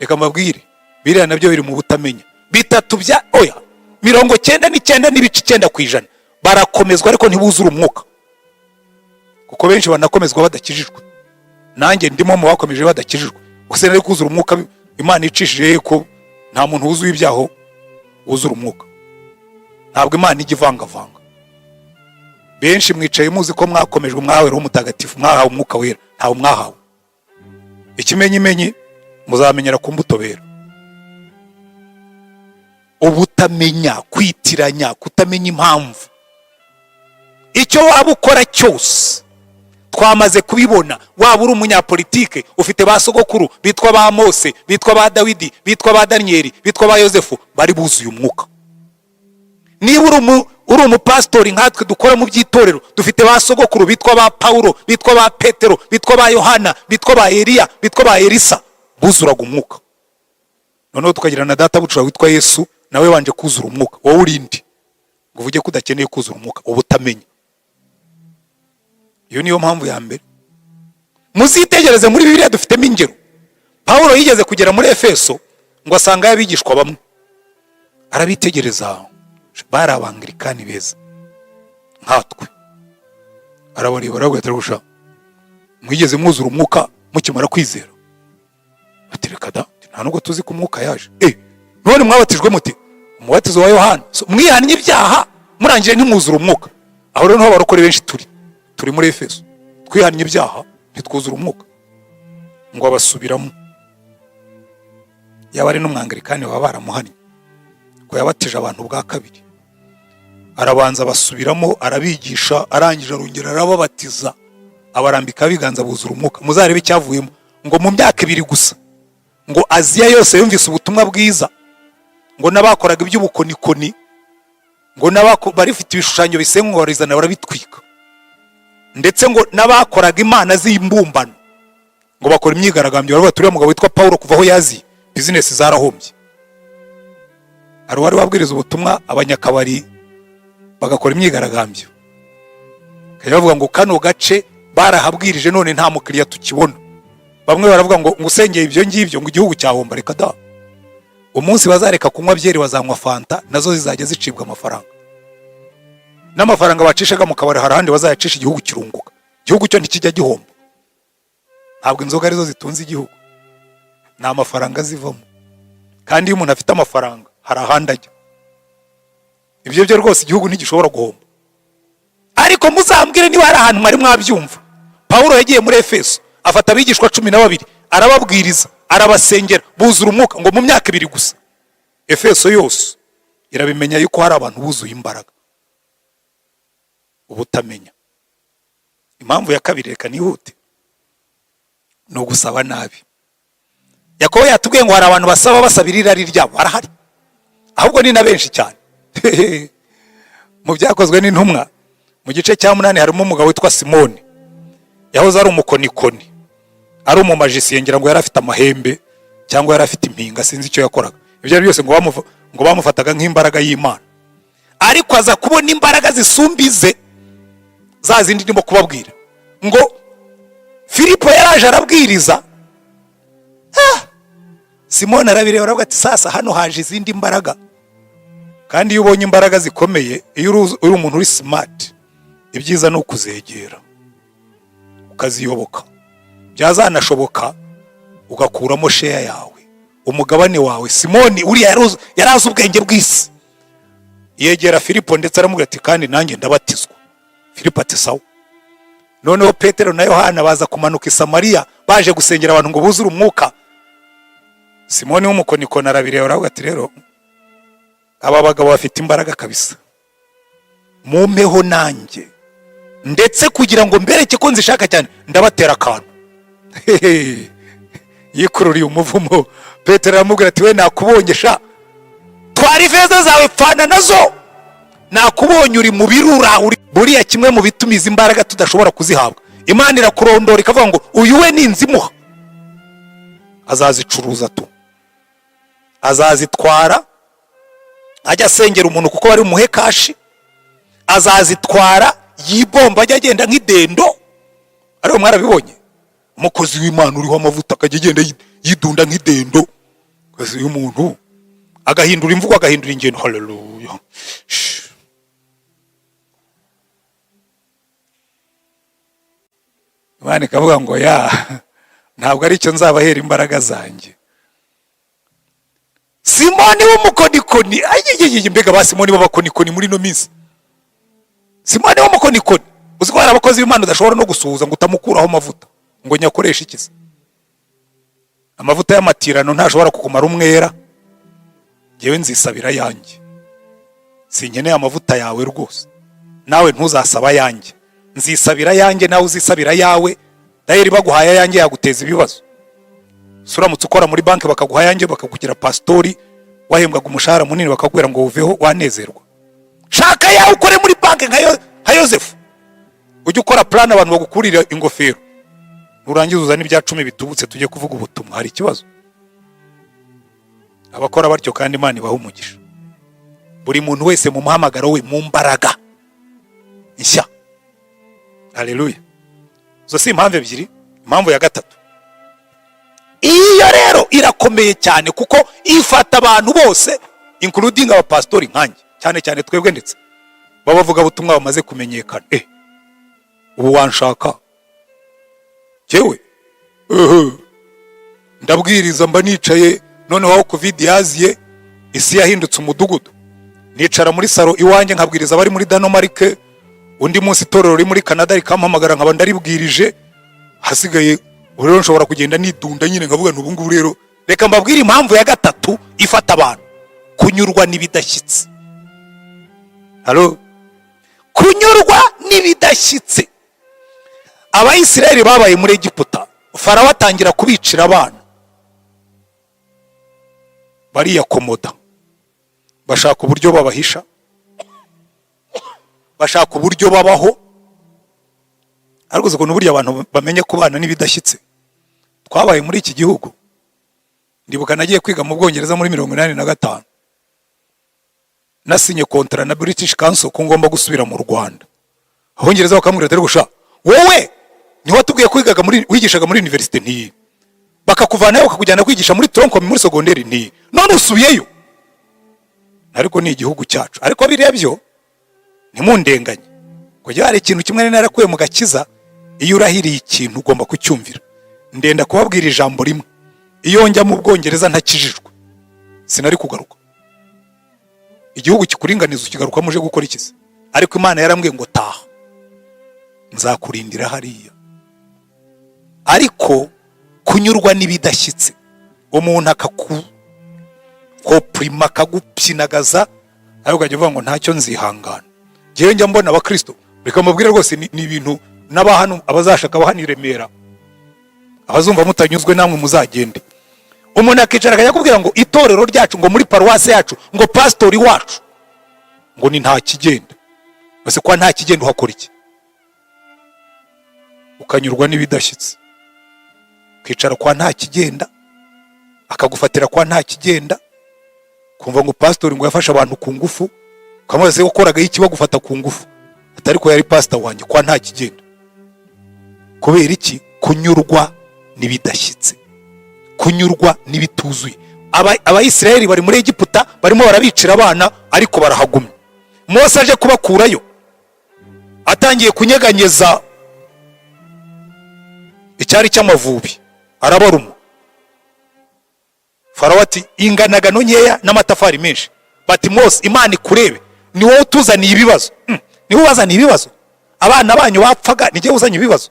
Reka mbabwire, biriya nabyo biri mu butamenya. Bitatu bya 99.9% barakomezwa ariko ntibuzura umwuka, kuko benshi banakomezwa badakijijwe. Nanjye ndimo mu bakomeje badakijijwe, gusa nari kuzura umwuka Imana icishije ko nta muntu wuzuye ibyaho wuzura umwuka. Ntabwo Imana ijya ivangavanga. Benshi mwicaye muzi ko mwakomejwe, mwahawe Roho Mutagatifu, mwahawe umwuka wera. Ntawe mwahawe. Ikimenyimenyi muzamenyera ku mbuto bera. Ubutamenya, kwitiranya, kutamenya impamvu. Icyo waba ukora cyose twamaze kubibona. Waba uri umunyapolitike, ufite ba sogokuru bitwa ba Mose, bitwa ba Dawidi, bitwa ba Danieli, bitwa ba Yosefu, bari buzuye umwuka. Niba uri umupastori nkatwe dukora mu by'itorero, dufite ba sogokuru bitwa ba Paulo, bitwa ba Petero, bitwa ba Yohana, bitwa ba Eliya, bitwa ba Elisa, buzuraga umwuka. Noneho tukagira na data bucura witwa Yesu, nawe wanje kuzura umwuka. Wowe urindi ngo uvuge kudakeneye kuzura umwuka, ubutamenya. Iyo niyo mpamvu ya mbere. Muzitegereze muri Bibiliya dufitemo ingero. Paulo yigeze kugera muri Efeso ngo asanga yabigishwa bamwe, arabitegereza, bari abangirikani beza nkatwe, arabareba arabwira gusha, mwigeze mwuzura umwuka mukimara kwizera? Atereka da, nta nubwo tuzi ko umwuka yaje. None mwabatijwe muti? Umubatizo wa Yohana. Mwihannye ibyaha murangije ntimwuzura umwuka. Aho rero niho barokore benshi turi muri Efeso, twihannye ibyaha ntitwuzura umwuka, ngo abasubiramo. Yaba ari n'umwangirikani baba baramuhannye ko yabatije abantu bwa kabiri, arabanza basubiramo, arabigisha, arangije arongera arababatiza, abarambika biganza buzura umwuka. Muzarebe icyavuyemo, ngo mu myaka 2 gusa ngo Aziya yose yumvise ubutumwa bwiza, ngo nabakoraga iby'ubukonikoni, ngo barifite ibishushanyo bisengorizana barabitwika, ndetse ngo nabakoraga imana z'imbumbano, ngo bakora imyigaragambyo. Baravuga turiya mugabo witwa Paulo kuva aho yazi business zarahombye. Ari wari wabwiriza ubutumwa, abanyakabari bagakora imyigaragambyo, kaya bavuga ngo kano gace barahabwirije none nta mukiriya tukibona. Bamwe baravuga ngo usengeye ibyo ngibyo ngo igihugu cyahomba. Reka da, umunsi bazareka kunywa byeri bazanywa fanta, nazo zizajya zicibwa amafaranga. N'amafaranga bacishaga mu kabari harahandi bazayacisha igihugu kirunguka. Igihugu cyo ntikijya gihomba. Ntabwo inzoga arizo zitunze igihugu, ni amafaranga zivamo. Kandi iyo umuntu afite amafaranga harahandi ajya. Ibyo byo rwose igihugu ntigishobora guhomba. Ariko muzambwire niba hari ahantu mwari mwabyumva. Paulo yagiye muri Efeso, afata abigishwa 12, arababwiriza, arabasengera, buzura umwuka, ngo mu myaka 2 gusa. Efeso yose irabimenya yuko hari abantu buzuye imbaraga. Ubutamenya. Impamvu ya kabiri, reka nihute, no gusaba nabi. Yakobo yatubwiye ngo hari abantu basabira irari ryabo, arahari, ahubwo ni na benshi cyane. Mu byakozwe n'intumwa mu gice cya 8 harimo umugabo witwa Simoni, yahoze ari umukonikoni, ari umumajisiye, ngira ngo yari afite amahembe cyangwa yari afite impinga, sinzi icyo yakoraga. Ibyo byose ngo bamufataga nk'imbaraga y'Imana, ariko aza kubona imbaraga zisumbize za zindi ndimo kubabwira. Ngo Filipo yaraje arabwiriza, Simoni arabireba aravuga ati sasa hano haje izindi mbaraga. Kandi iyo ubonye imbaraga zikomeye, iyo uri umuntu uri smart, ibyiza no kuzegera ukaziyoboka. Byazanashoboka ugakuramo share yawe, umugabane wawe. Simoni uri yarazi ubwenge bw'isi, yegera Filipo ndetse aramubwira ati kandi nanjye ndabatizwa. Filipo ati sawa. Noneho Petero na Yohana baza kumanuka i Samariya, baje gusengera abantu ngo buzure umwuka. Simoni w'umukonikoni arabireba aravuga ati rero aba bagabo bafite imbaraga kabisa, mumpeho nanjye, ndetse kugira ngo mbereke ko nzishaka cyane ndabatera akantu. Yikururiye umuvumo. Petero aramubwira ati we nakubonye sha, twari feza zawe pfana nazo, nakubonye uri mu birura, uri buriya kimwe mu bitumiza imbaraga tudashobora kuzihabwa. Imana irakurondora ikavuga ngo uyu we ninzimuha azazicuruza tu, azazitwara ajya asengera umuntu kuko bari umuhe kashi, azazitwara yibomba ajya agenda nk'idendo. Ariho mwarabibonye umukozi w'Imana uriho amavuta akajya agenda yidunda nk'idendo, kazi y'umuntu agahindura imvugo, agahindura ingendo. Haleluya. Imana ikavuga ngo ntabwo ari cyo nzabahera imbaraga zanjye. Simoni w'umukonikoni, mbega ba Simoni b'abakonikoni muri no minsi. Simoni w'umukonikoni, uzi ko hari abakozi b'Imana udashobora no gusuhuza ngo utamukuraho amavuta ngo nyakoresha ikiza. Amavuta y'amatirano ntashobora kukumara umwera. Yewe nzisabira yanjye, sinkeneye amavuta yawe rwose, nawe ntuzasaba yanjye. Nzisabira yanjye, nawe uzisabira yawe. Dayeri baguhaye yanjye yaguteza ibibazo. Suramutse ukora muri banki bakaguha yanjye bakakugira pastori, wahembwaga umushahara munini bakakubwira ngo uveho wanezerwa. Shaka yawe ukore muri banki nka Yosefu. Ujye ukora plan abantu bagukurira ingofero. Nurangiza uzana ibya 10 bitubutse tujye kuvuga ubutumwa, hari ikibazo. Abakora batyo kandi Imana ibaha umugisha. Buri muntu wese mu muhamagaro we mu mbaraga nshya. Haleluya. Zo si impamvu ebyiri. Impamvu ya gatatu, iyo rero irakomeye cyane kuko ifata abantu bose including abapastori nkanjye, cyane cyane twebwe ndetse babavuga ubutumwa bamaze kumenyekana. Ubu wanshaka jewe ndabwiriza mba nicaye, noneho aho covid yaziye isi yahindutse umudugudu. Nicara muri salo iwanjye nkabwiriza bari muri Denmark, undi munsi itorero ri muri Canada rikampamagara nkaba ndaribwirije. Hasigaye rero nshobora kugenda nidunda nyine nkavuga n'ubu ngubu rero reka mbabwire impamvu ya gatatu ifata abantu: kunyurwa n'ibidashyitse. Halo, kunyurwa n'ibidashyitse. Abayisiraheli babaye muri Egiputa, Farawo atangira kubicira abana, bariyakomoda, bashaka uburyo babahisha, bashaka uburyo babaho. Ariko ukuntu burya abantu bamenye kubana n'ibidashyitse. Twabaye muri iki gihugu, ndibuka nagiye kwiga mu Bwongereza muri 1985, nasinye kontra na British Council ko ngomba gusubira mu Rwanda. Abongereza bakamubwira ati gusha wowe ni watubwiye kwigaga muri wigishaga muri university nti bakakuvanayo bakakujyana kwigisha muri tronco muri secondaire nti none usubiyeyo. Ariko ni igihugu cyacu. Ariko birebyo ntimundenganye, kujya hari ikintu kimwe narakuye mu gakiza. Iyo urahiriye ikintu ugomba kucyumvira. Ndenda kubabwira ijambo rimwe: iyo njya mu Bwongereza ntakijijwe sinari kugaruka. Igihugu kikuringaniza ukigaruka muje gukora ikiza. Ariko Imana yarambwiye ngo taha, nzakurindira hariya. Ariko kunyurwa n'ibidashyitse, umuntu akakuprima akagupyinagaza, ariko ukajya uvuga ngo ntacyo nzihangana. Jewe njya mbona abakristo reka mubwire rwose ni ibintu n'abahano abazashaka bahani Remera, abazumva mutanyuzwe namwe muzagende. Umuntu akicara akajya kubwira ngo itorero ryacu ngo muri paruwase yacu ngo pastori wacu ngo ni nta kigenda. Base kwa nta kigenda uhakora iki? Ukanyurwa n'ibidashyitse, ukicara kwa nta kigenda, akagufatira kwa nta kigenda, kumva ngo pastori ngo yafasha abantu ku ngufu, kamaze gukoraga iki bagufata ku ngufu. Atari ko yari pastor wanjye kwa nta kigenda. Kubera iki? Kunyurwa n'ibidashyitse, kunyurwa n'ibituzuye. Abayisiraheli bari muri Egiputa barimo barabicira abana, ariko barahagumye. Mose aje kubakurayo atangiye kunyeganyeza icyari cy'amavubi, arabaruma. Farawo ati inganaga no nkeya n'amatafari menshi. Bati Mose, Imana ikurebe, ni wowe utuzaniye ibibazo. Ni wowe wazaniye ibibazo. Abana banyu bapfaga, ni je uzanye ibibazo.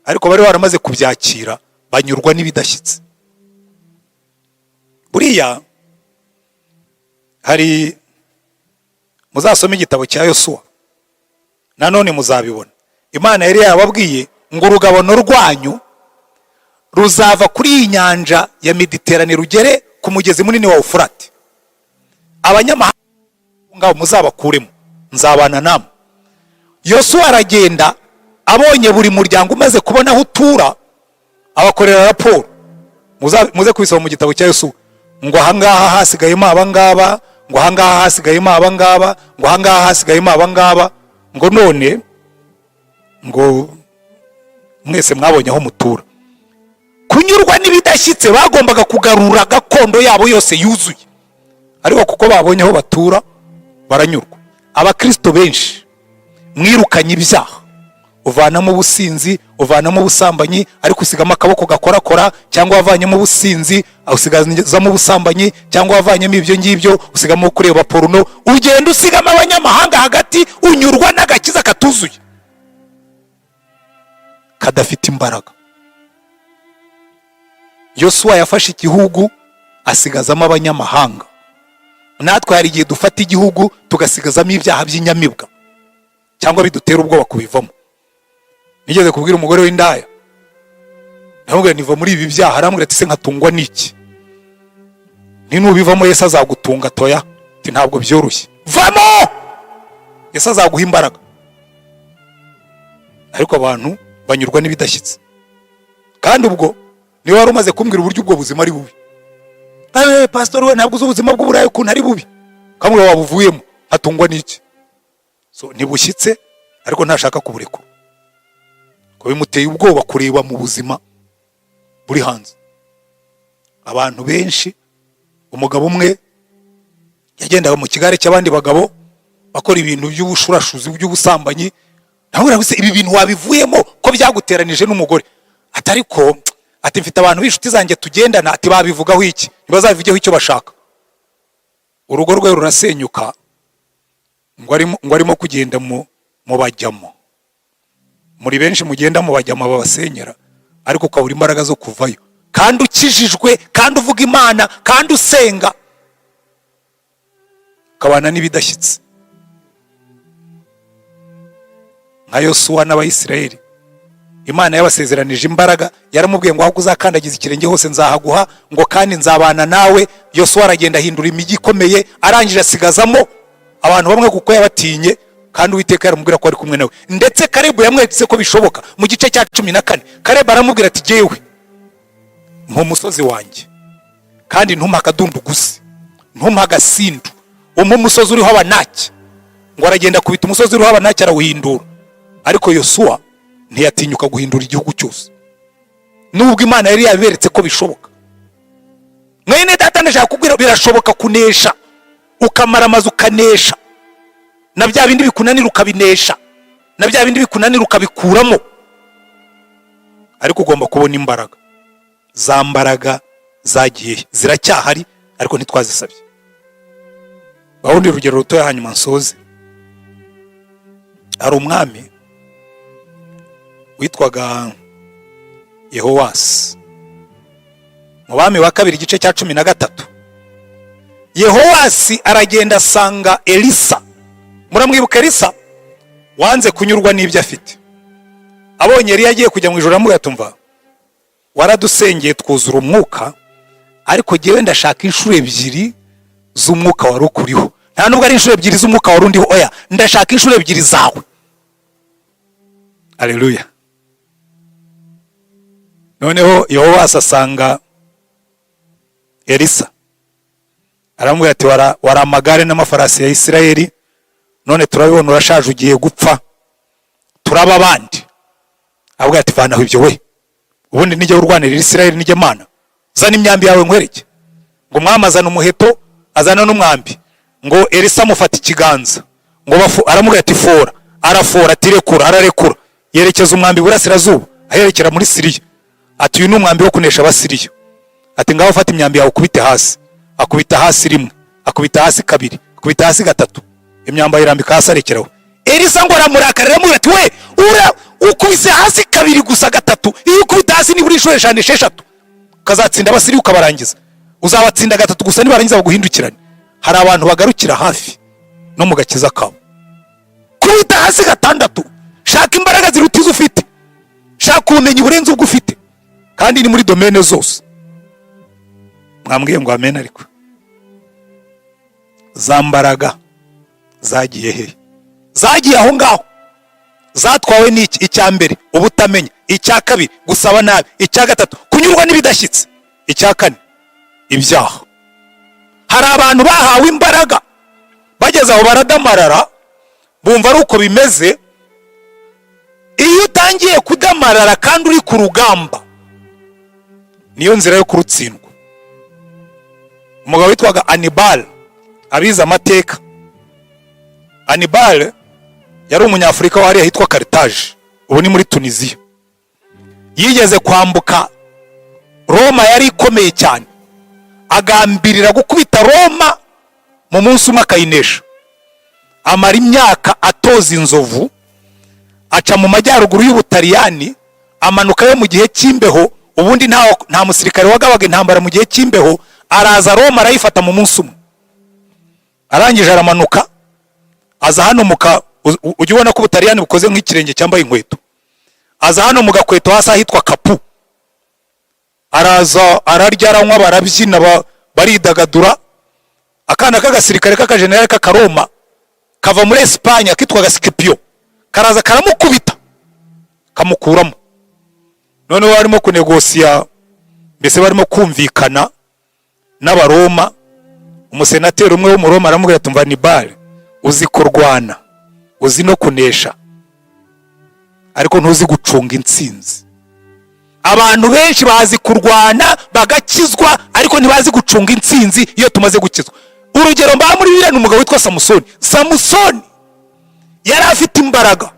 Ariko bari baramaze kubyakira, banyurwa n'ibidashyitse. Buriya hari muzasoma igitabo cya Yosuwa, nanone muzabibona. Imana yari yababwiye ngo urugabano rwanyu ruzava kuri iyi nyanja ya Mediterane rugere ku mugezi munini wa Ufurate. Abanyamahanga ngabo muzabakuremo, nzabana namwe. Yosuwa aragenda, abonye buri muryango umaze kubona aho utura, abakorera raporo. Muze kubisoma mu gitabo cya Yosuwa, ngo ahangaha hasigayemo abangaba, ngo ahangaha hasigayemo abangaba, ngo ahangaha hasigayemo abangaba, ngo none ngo mwese mwabonye aho mutura. Kunyurwa n'ibidashyitse, bagombaga kugarura gakondo yabo yose yuzuye, ariko kuko babonye aho batura baranyurwa. Abakristo benshi mwirukanye ibyaha, uvanamo ubusinzi, uvanamo ubusambanyi, ariko usigamo akaboko gakorakora, cyangwa wavanyemo ubusinzi usigazamo ubusambanyi, cyangwa wavanyemo ibyo ngibyo usigamo kureba porno, ugenda usigamo abanyamahanga hagati, unyurwa n'agakiza katuzuye kadafite imbaraga. Yosuwa yafashe igihugu asigazamo abanyamahanga. Natwe hari igihe dufata igihugu tugasigazamo ibyaha by'inyamibwa cyangwa bidutera ubwoba kubivamo. Nigeze kubwira umugore w'indaya, namubwira niva muri ibi byaha, arambwira ati se nkatungwa n'iki? Nubivamo Yesu azagutunga toya, ati ntabwo byoroshye. Vamo! Yesu azaguha imbaraga. Ariko abantu banyurwa n'ibidashyitse. Kandi ubwo niwe wari umaze kumbwira uburyo ubwo buzima ari bubi. Pastor we ntabwo uzi ubuzima bw'uburayi ukuntu ari bubi. Kamwe wabuvuyemo, atungwa n'iki? So nibushyitse ariko ntashaka kuburekura. Ko bimuteye ubwoba kureba mu buzima buri hanze. Abantu benshi, umugabo umwe yagendaga mu kigare cy'abandi bagabo bakora ibintu by'ubushurashuzi, by'ubusambanyi. Ntabwo se ibi bintu wabivuyemo ko byaguteranije n'umugore. Atariko ati mfite abantu b'inshuti zanjye tugendana, ati babivugaho iki? Ntibazabivugeho icyo bashaka. Urugo rwe rurasenyuka ngo arimo kugenda mu bajyamo. Muri benshi mugenda mu bajyamo babasenyera, ariko ukabura imbaraga zo kuvayo. Kandi ukijijwe, kandi uvuga Imana, kandi usenga, ukabana n'ibidashyitse. Nka Yosuwa n'Abayisiraheli, Imana yabasezeranije imbaraga, yaramubwiye ngo aho uzakandagiza ikirenge hose nzahaguha, ngo kandi nzabana nawe. Yosuwa aragenda ahindura imijyi ikomeye, arangije asigazamo abantu bamwe kuko yabatinye, kandi Uwiteka yaramubwira ko ari kumwe nawe. Ndetse Kalebu yamweretse ko bishoboka. Mu gice cya 14 Kalebu aramubwira ati jewe mpa umusozi wanjye, kandi ntumpa akadunduguzi, ntumpa agasindu, umpa umusozi uriho Abanaki. Ngo aragenda kubita umusozi uriho Abanaki arawuhindura. Ariko Yosuwa ntiyatinyuka guhindura igihugu cyose, nubwo Imana yari yaberetse ko bishoboka. Mwene data ndashaka kubwira birashoboka kunesha, ukamara amazu ukanesha, na bya bindi bikunanira ukabinesha, na bya bindi bikunanira ukabikuramo. Ariko ugomba kubona imbaraga. Za mbaraga zagiye ziracyahari, ariko ntitwazisabye. Bahundi urugero rutoya hanyuma nsoze. Hari umwami witwaga Yehowasi, mu bami wa kabiri igice cya 13. Yehowasi aragenda asanga Elisa. Muramwibuka Elisa wanze kunyurwa n'ibyo afite. Abonye Eliya agiye kujya mu ijuru, aramubwira tumva waradusengeye twuzura umwuka, ariko jewe ndashaka inshuro ebyiri z'umwuka wari ukuriho. Nta nubwo ari inshuro ebyiri z'umwuka wari undiho, oya, ndashaka inshuro ebyiri zawe. Haleluya. Noneho Yehowasi asanga Elisa, aramubwira ati wari amagare n'amafarasi ya Isirayeli, none turabibona urashaje ugiye gupfa, turaba abandi. Abwira ati vanaho ibyo we, ubundi nijye urwanirira Isirayeli nijye Mana, zana imyambi yawe nkwereke. Ngo umwami azana umuheto, azana n'umwambi. Ngo Elisa amufata ikiganza, ngo aramubwira ati fora, arafora, ati rekura, ararekura. Yerekeza umwambi burasirazuba, aherekera muri Siriya. Ati uyu ni umwambi wo kunesha Abasiriya. Ati ngaho ufata imyambi yawe ukubite hasi. Akubita hasi rimwe, akubita hasi kabiri, akubita hasi gatatu, imyamba irambika hasi arekeraho. Elisa ngo aramurakarira, aramubwira ati we ukubise hasi kabiri gusa gatatu, iyo ukubita hasi nibura inshuro 5 6 ukazatsinda Abasiriya ukabarangiza. Uzabatsinda gatatu gusa nibarangiza baguhindukirane. Hari abantu bagarukira hafi no mu gakiza kabo. Kubita hasi gatandatu, shaka imbaraga ziruta izo ufite, shaka ubumenyi burenze ubwo ufite, kandi ni muri domaine zose. Mwambwiye ngo amen. Ariko za mbaraga zagiye he? Zagiye aho ngaho. Zatwawe n'iki? Icya mbere ubutamenya, icya kabiri gusaba nabi, icya gatatu kunyurwa n'ibidashyitse, icya kane ibyaha. Hari abantu bahawe imbaraga, bageze aho baradamarara, bumva ari uko bimeze. Iyo utangiye kudamarara kandi uri ku rugamba, niyo nzira yo kurutsindwa. Umugabo witwaga Anibal, abiza amateka. Anibal yari umunyafurika wari ahitwa Carthage. ubu ni muri Tunisia. Yigeze kwambuka Roma yari ikomeye cyane, agambirira gukubita Roma mu munsi umwe akayinesha. Amara imyaka atoza inzovu, aca mu majyaruguru y'Ubutaliyani, amanuka yo mu gihe cy'imbeho. Ubundi nta musirikare wagabaga intambara mu gihe cy'imbeho. Araza Roma arayifata mu munsi umwe. Arangije aramanuka aza hano ujya ubona ko Ubutaliyani bukoze nk'ikirenge cyambaye inkweto. Aza hano mu gakweto hasi ahitwa Kapu. Araza ararya aranywa barabyina baridagadura. Akana k'agasirikare k'akajenerali k'Akaroma kava muri Espanya kitwaga Scipio, karaza karamukubita kamukuramo. None barimo kunegosiya, mbese barimo kumvikana n'Abaroma. Umusenateri umwe wo mu Roma aramubwira ati, Mvanibale, uzi kurwana, uzi no kunesha, ariko ntuzi gucunga intsinzi. Abantu benshi bazi kurwana bagakizwa, ariko ntibazi gucunga intsinzi iyo tumaze gukizwa. Urugero mba muri Bibiliya ni umugabo witwa Samusoni. Samusoni yari afite imbaraga,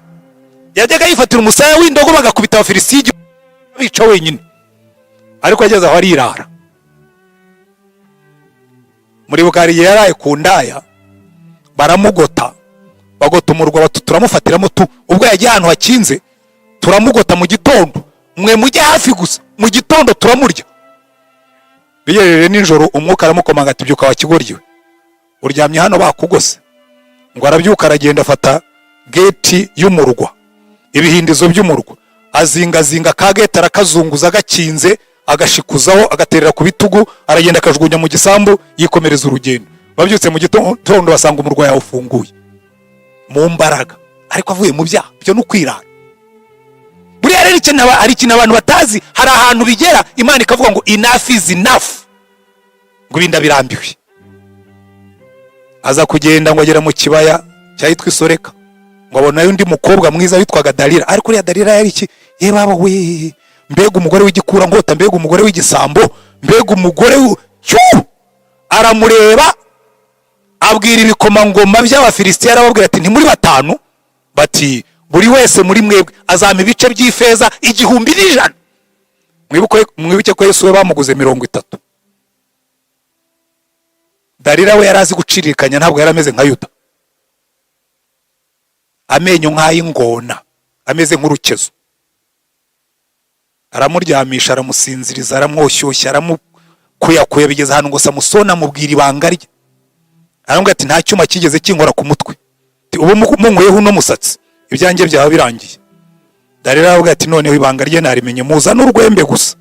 yajyaga yifatira umusaya w'indogo bagakubita Abafilisiti bica wenyine, ariko ageze aho arirara. Muri Bugari yaraye ku ndaya, baramugota, bagota umurwa bati turamufatiramo ubwo yagiye ahantu hakinze, turamugota mu gitondo, mwe mujye hafi gusa, mu gitondo turamurya. Bigejeje nijoro umwuka aramukomanga ati, byuka wa kigoryiwe, uryamye hano bakugose. Ngo arabyuka aragenda afata geti y'umurwa, ibihindizo by'umurwa, azingazinga ka geti arakazunguza gakinze, agashikuzaho agaterera ku bitugu, aragenda akajugunya mu gisambu, yikomereza urugendo. Babyutse mu gitondo basanga umurwa yawe ufunguye mu mbaraga, ariko avuye mu byaha. Byo no kwirara. Buriya rero ari ikintu abantu batazi. Hari ahantu bigera Imana ikavuga ngo enough is enough, ngo binda birambiwe. Aza kugenda ngo agera mu kibaya cyahitwa Isoreka, ngo abona undi mukobwa mwiza witwaga Dalila. Ariko uriya Dalila yari iki? Baba we, mbega umugore w'igikura ngota, mbega umugore w'igisambo, mbega umugore aramureba, abwira ibikomangoma by'Abafilisitiya, arababwira ati, ntimuri batanu? Bati, buri wese muri mwebwe azama ibice by'ifeza 1,100. Mwibuke ko Yesu we bamuguze 30. Dalila we yarazi gucirikanya, ntabwo yarameze nka Yuda. Amenyo nk'ay'ingona, ameze nk'urukezo. Aramuryamisha, aramusinziriza, aramwoshyushya, aramukuyakuya, bigeze ahantu ngo Samusoni amubwira ibanga rye. Aramubwira ati, nta cyuma kigeze kinkora ku mutwe, ubu munkuyeho uno musatsi ibyanjye byaba birangiye. Dalila aravuga ati, noneho ibanga rye narimenye, muza n'urwembe gusa,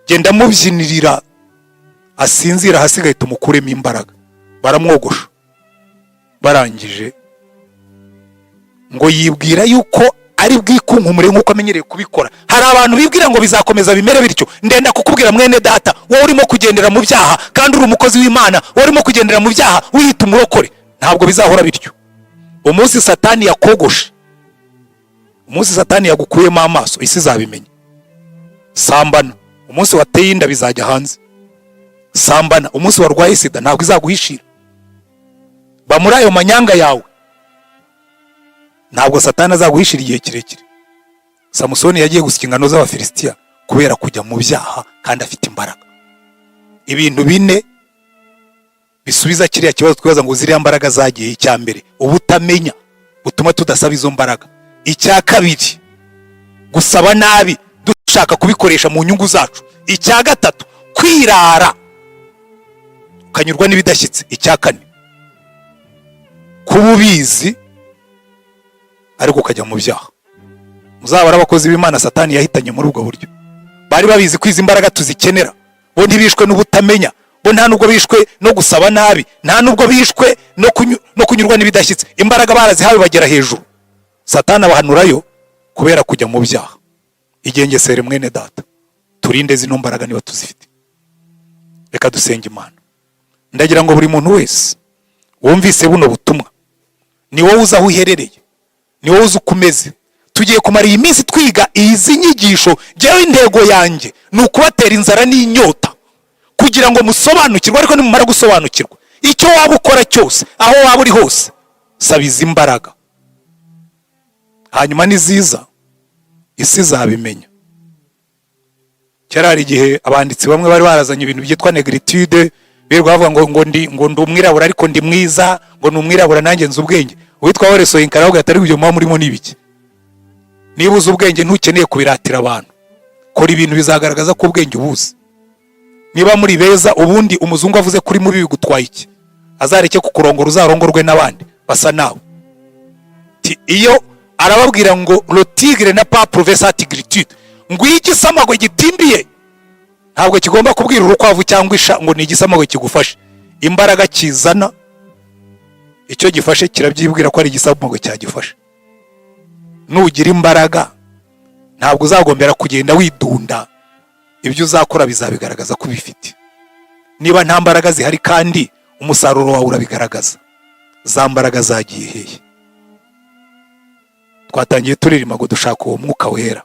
genda mubyinirira asinzira, hasigaye tumukuremo imbaraga. Baramwogosha, barangije ngo yibwira yuko ari bwikunkumure nk'uko amenyereye kubikora. Hari abantu bibwira ngo bizakomeza bimere bityo. Ndenda kukubwira mwene data, wowe urimo kugendera mu byaha kandi uri umukozi w'Imana, wowe urimo kugendera mu byaha wihita umurokore, ntabwo bizahora bityo. Umunsi Satani yakogoshe, umunsi Satani yagukuyemo amaso, isi izabimenya. Sambana, umunsi wateye inda bizajya hanze. Sambana, umunsi warwaye sida ntabwo izaguhishira. Ba muri ayo manyanga yawe, ntabwo Satani azaguhishira igihe kirekire. Samusoni yagiye gusya ingano z'Abafilisitiya kubera kujya mu byaha kandi afite imbaraga. Ibintu bine bisubiza kiriya kibazo twibaza ngo ziriya mbaraga zagiye. Icya mbere, ubutamenya butuma tudasaba izo mbaraga. Icya kabiri, gusaba nabi dushaka kubikoresha mu nyungu zacu. Icya gatatu, kwirara ukanyurwa n'ibidashyitse. Icya kane, kuba ubizi ariko ukajya mu byaha. Muzabara abakozi b'Imana Satani yahitanye muri ubwo buryo. Bari babizi ko izi mbaraga tuzikenera. Bo ntibishwe n'ubutamenya, bo nta nubwo bishwe no gusaba nabi, nta nubwo bishwe no kunyurwa n'ibidashyitse. Imbaraga barazihawe bagera hejuru. Satani abahanurayo kubera kujya mu byaha. Igengesere mwene data, turinde zino mbaraga niba tuzifite. Reka dusenge Imana. Ndagira ngo buri muntu wese wumvise buno butumwa, ni wowe uza aho uherereye, ni wowe uza ukumeze. Tugiye kumara iyi minsi twiga izi nyigisho. Jewe intego yanjye ni ukubatera inzara n'inyota kugira ngo musobanukirwe. Ariko nimumara gusobanukirwa, icyo waba ukora cyose, aho waba uri hose, saba izi mbaraga. Hanyuma niziza isi zabimenya. Kera hari igihe abanditsi bamwe bari barazanye ibintu byitwa negritude, birirwa bavuga ngo ndi umwirabura ariko ndi mwiza, ngo ni umwirabura nanjye nzi ubwenge. Uwitwa Horeso Inkaraho atari ibyo muba murimo n'ibiki. Niba uzi ubwenge ntukeneye kubiratira abantu, kora ibintu bizagaragaza ko ubwenge ubuzi. Niba muri beza, ubundi umuzungu avuze kuri mubi bigutwaye iki? Azareke kukurongora uzarongorwe n'abandi basa nawe. Iyo arababwira ngo le tigre n'a pas prouvé sa tigritude, ngo igisamagwe gitindiye ntabwo kigomba kubwira urukwavu cyangwa isha ngo ni igisamagwe kigufashe. Imbaraga kizana icyo gifashe kirabyibwira ko ari igisamagwe cyagifashe. Nugira imbaraga ntabwo uzagombera kugenda widunda, ibyo uzakora bizabigaragaza ko bifite. Niba nta mbaraga zihari kandi umusaruro wawe urabigaragaza, za mbaraga zagiye hehe? Twatangiye turirimba ngo dushaka uwo mwuka wera.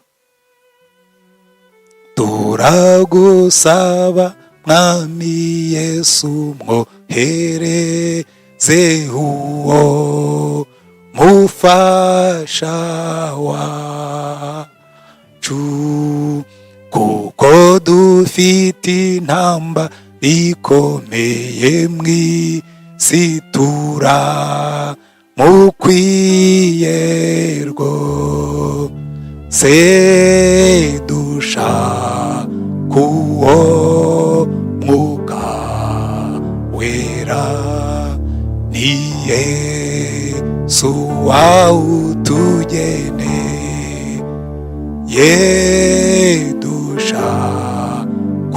Turagusaba mwami Yesu, mwohereze uwo mufasha wacu, kuko dufite intambara ikomeye mw'isi, turamukwiye rwose, dushaka uwo mwuka wera, ni Yesu wawutugeneye, dushaka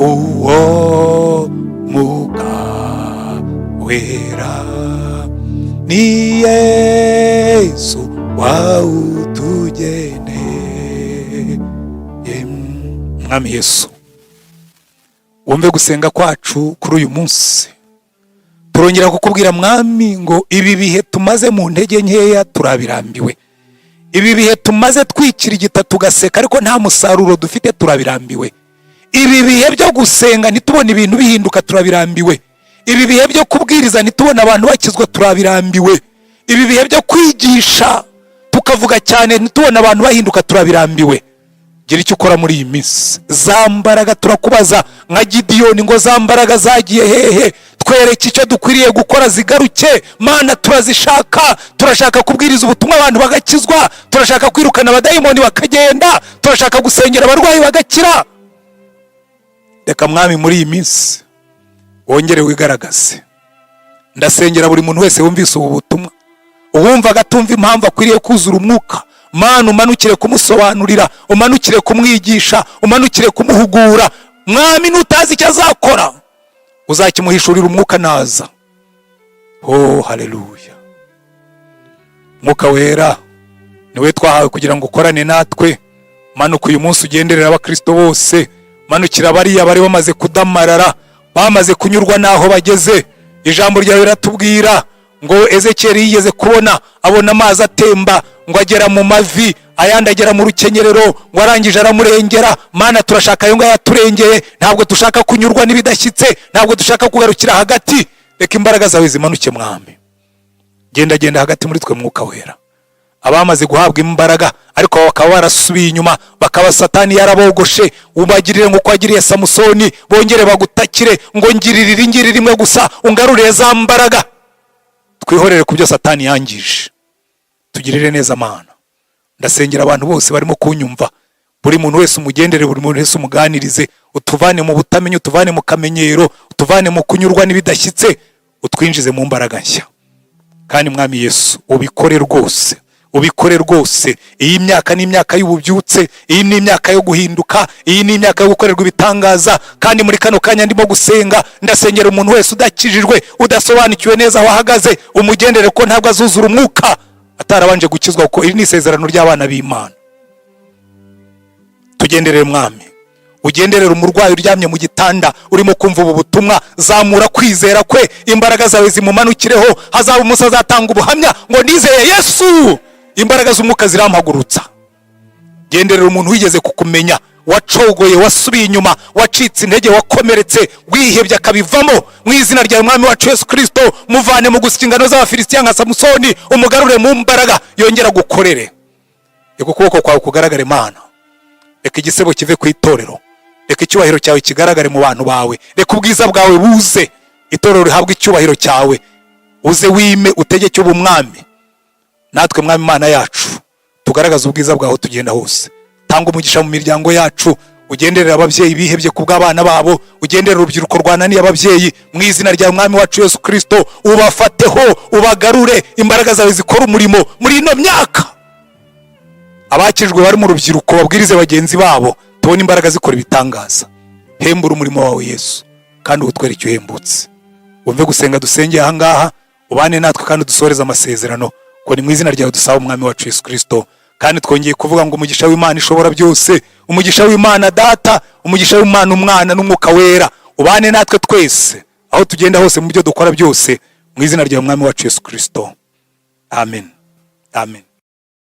uwo mwuka wera, ni Yesu wawutugeneye. Mwami Yesu, wumve gusenga kwacu kuri uyu munsi. Turongera kukubwira mwami ngo ibi bihe tumaze mu ntege nkeya turabirambiwe. Ibi bihe tumaze twikira igita tugaseka ariko nta musaruro dufite turabirambiwe. Ibi bihe byo gusenga ntitubone ibintu bihinduka turabirambiwe. Ibi bihe byo kubwiriza ntitubone abantu bakizwa turabirambiwe. Ibi bihe byo kwigisha tukavuga cyane ntitubone abantu bahinduka turabirambiwe. Gira icyo ukora muri iyi minsi. Za mbaraga turakubaza nka Gideyoni ngo za mbaraga zagiye hehe? Twereke icyo dukwiriye gukora zigaruke. Mana turazishaka. Turashaka kubwiriza ubutumwa abantu bagakizwa. Turashaka kwirukana abadayimoni bakagenda. Turashaka gusengera abarwayi bagakira. Reka mwami muri iyi minsi wongere wigaragaze. Ndasengera buri muntu wese wumvise ubu butumwa, uwumva agatumva impamvu akwiriye kuzura umwuka. Mana umanukire kumusobanurira, umanukire kumwigisha, umanukire kumuhugura. Mwami nutazi icyo azakora uzakimuhishurira umwuka naza. Oh haleluya. Mwuka wera niwe twahawe kugira ngo ukorane natwe. Manuka uyu munsi ugenderera abakristo bose. Manukira bariya bari bamaze kudamarara, bamaze kunyurwa naho bageze. Ijambo ryawe riratubwira ngo Ezekiel yigeze kubona abona amazi atemba, ngo agera mu mavi, ayandi agera mu rukenyerero, ngo arangije aramurengera. Mana turashaka yo ngo yaturengeye. Ntabwo dushaka kunyurwa n'ibidashyitse, ntabwo dushaka kugarukira hagati. Reka imbaraga zawe zimanuke mwami. Genda hagati muri twe mwuka wera. Abamaze guhabwa imbaraga ariko bakaba barasubiye inyuma, bakaba Satani yarabogoshe, ubagirire nkuko agiriye Samusoni, bongere bagutakire ngo ngirire rimwe gusa ungarurire za mbaraga. Twihorere kubyo Satani yangije. Tugirire neza Mana. Ndasengera abantu bose barimo kunyumva, buri muntu wese umugendere, buri muntu wese umuganirize, utuvane mu butamenye, utuvane mu kamenyero, utuvane mu kunyurwa n'ibidashyitse, utwinjize mu mbaraga nshya. Kandi mwami Yesu ubikore rwose, ubikore rwose. Iyi myaka ni imyaka y'ububyutse, iyi ni imyaka yo guhinduka, iyi ni imyaka yo gukorerwa ibitangaza. Kandi muri kano kanya ndimo gusenga, ndasengera umuntu wese udakijijwe, udasobanukiwe neza aho ahagaze, umugendere ko ntabwo azuzura umwuka atarabanje gukizwa, kuko iri ni isezerano ry'abana b'Imana. Tugenderere mwami, ugenderere umurwayi uryamye mu gitanda urimo kumva ubu butumwa. Zamura kwizera kwe, imbaraga zawe zimumanukireho. Hazaba umunsi azatanga ubuhamya ngo nizeye Yesu, imbaraga z'umwuka zirampagurutsa. Genderera umuntu wigeze kukumenya, wacogoye, wasubiye inyuma, wacitse intege, wakomeretse, wihebye akabivamo. Mu izina rya umwami wacu Yesu Kirisito, muvane mu gusikingano z'Abafilisitiya nka Samusoni, umugarure mu mbaraga, yongera gukorere. Yego kuboko kwawe kugaragare Mana. reka igisebo kive ku itorero, reka icyubahiro cyawe kigaragare mu bantu bawe, reka ubwiza bwawe buze, itorero rihabwe icyubahiro cyawe, uze wime utegeke ubumwami. Natwe mwami Imana yacu tugaragaza ubwiza bwawe tugenda hose. Tanga umugisha mu miryango yacu, ugenderera ababyeyi bihebye kubw'abana babo, ugenderera urubyiruko rwananiye ababyeyi, mu izina rya umwami wacu Yesu Kirisito, ubafateho, ubagarure, imbaraga zawe zikora umurimo muri ino myaka. Abakijwe bari mu rubyiruko babwirize bagenzi babo, tubone imbaraga zikora ibitangaza. Hembura umurimo wawe Yesu, kandi utwereke uhembutse. Umve gusenga dusengeye aha ngaha, ubane natwe kandi dusoreze amasezerano, ko ni mu izina ryawe dusaba umwami wacu Yesu Kirisito. Kandi twongeye kuvuga ngo umugisha w'Imana ishobora byose, umugisha w'Imana Data, umugisha w'Imana Umwana n'Umwuka Wera, ubane natwe twese aho tugenda hose mu byo dukora byose, mu izina rya umwami wacu Yesu Kirisito. Amen. Amen.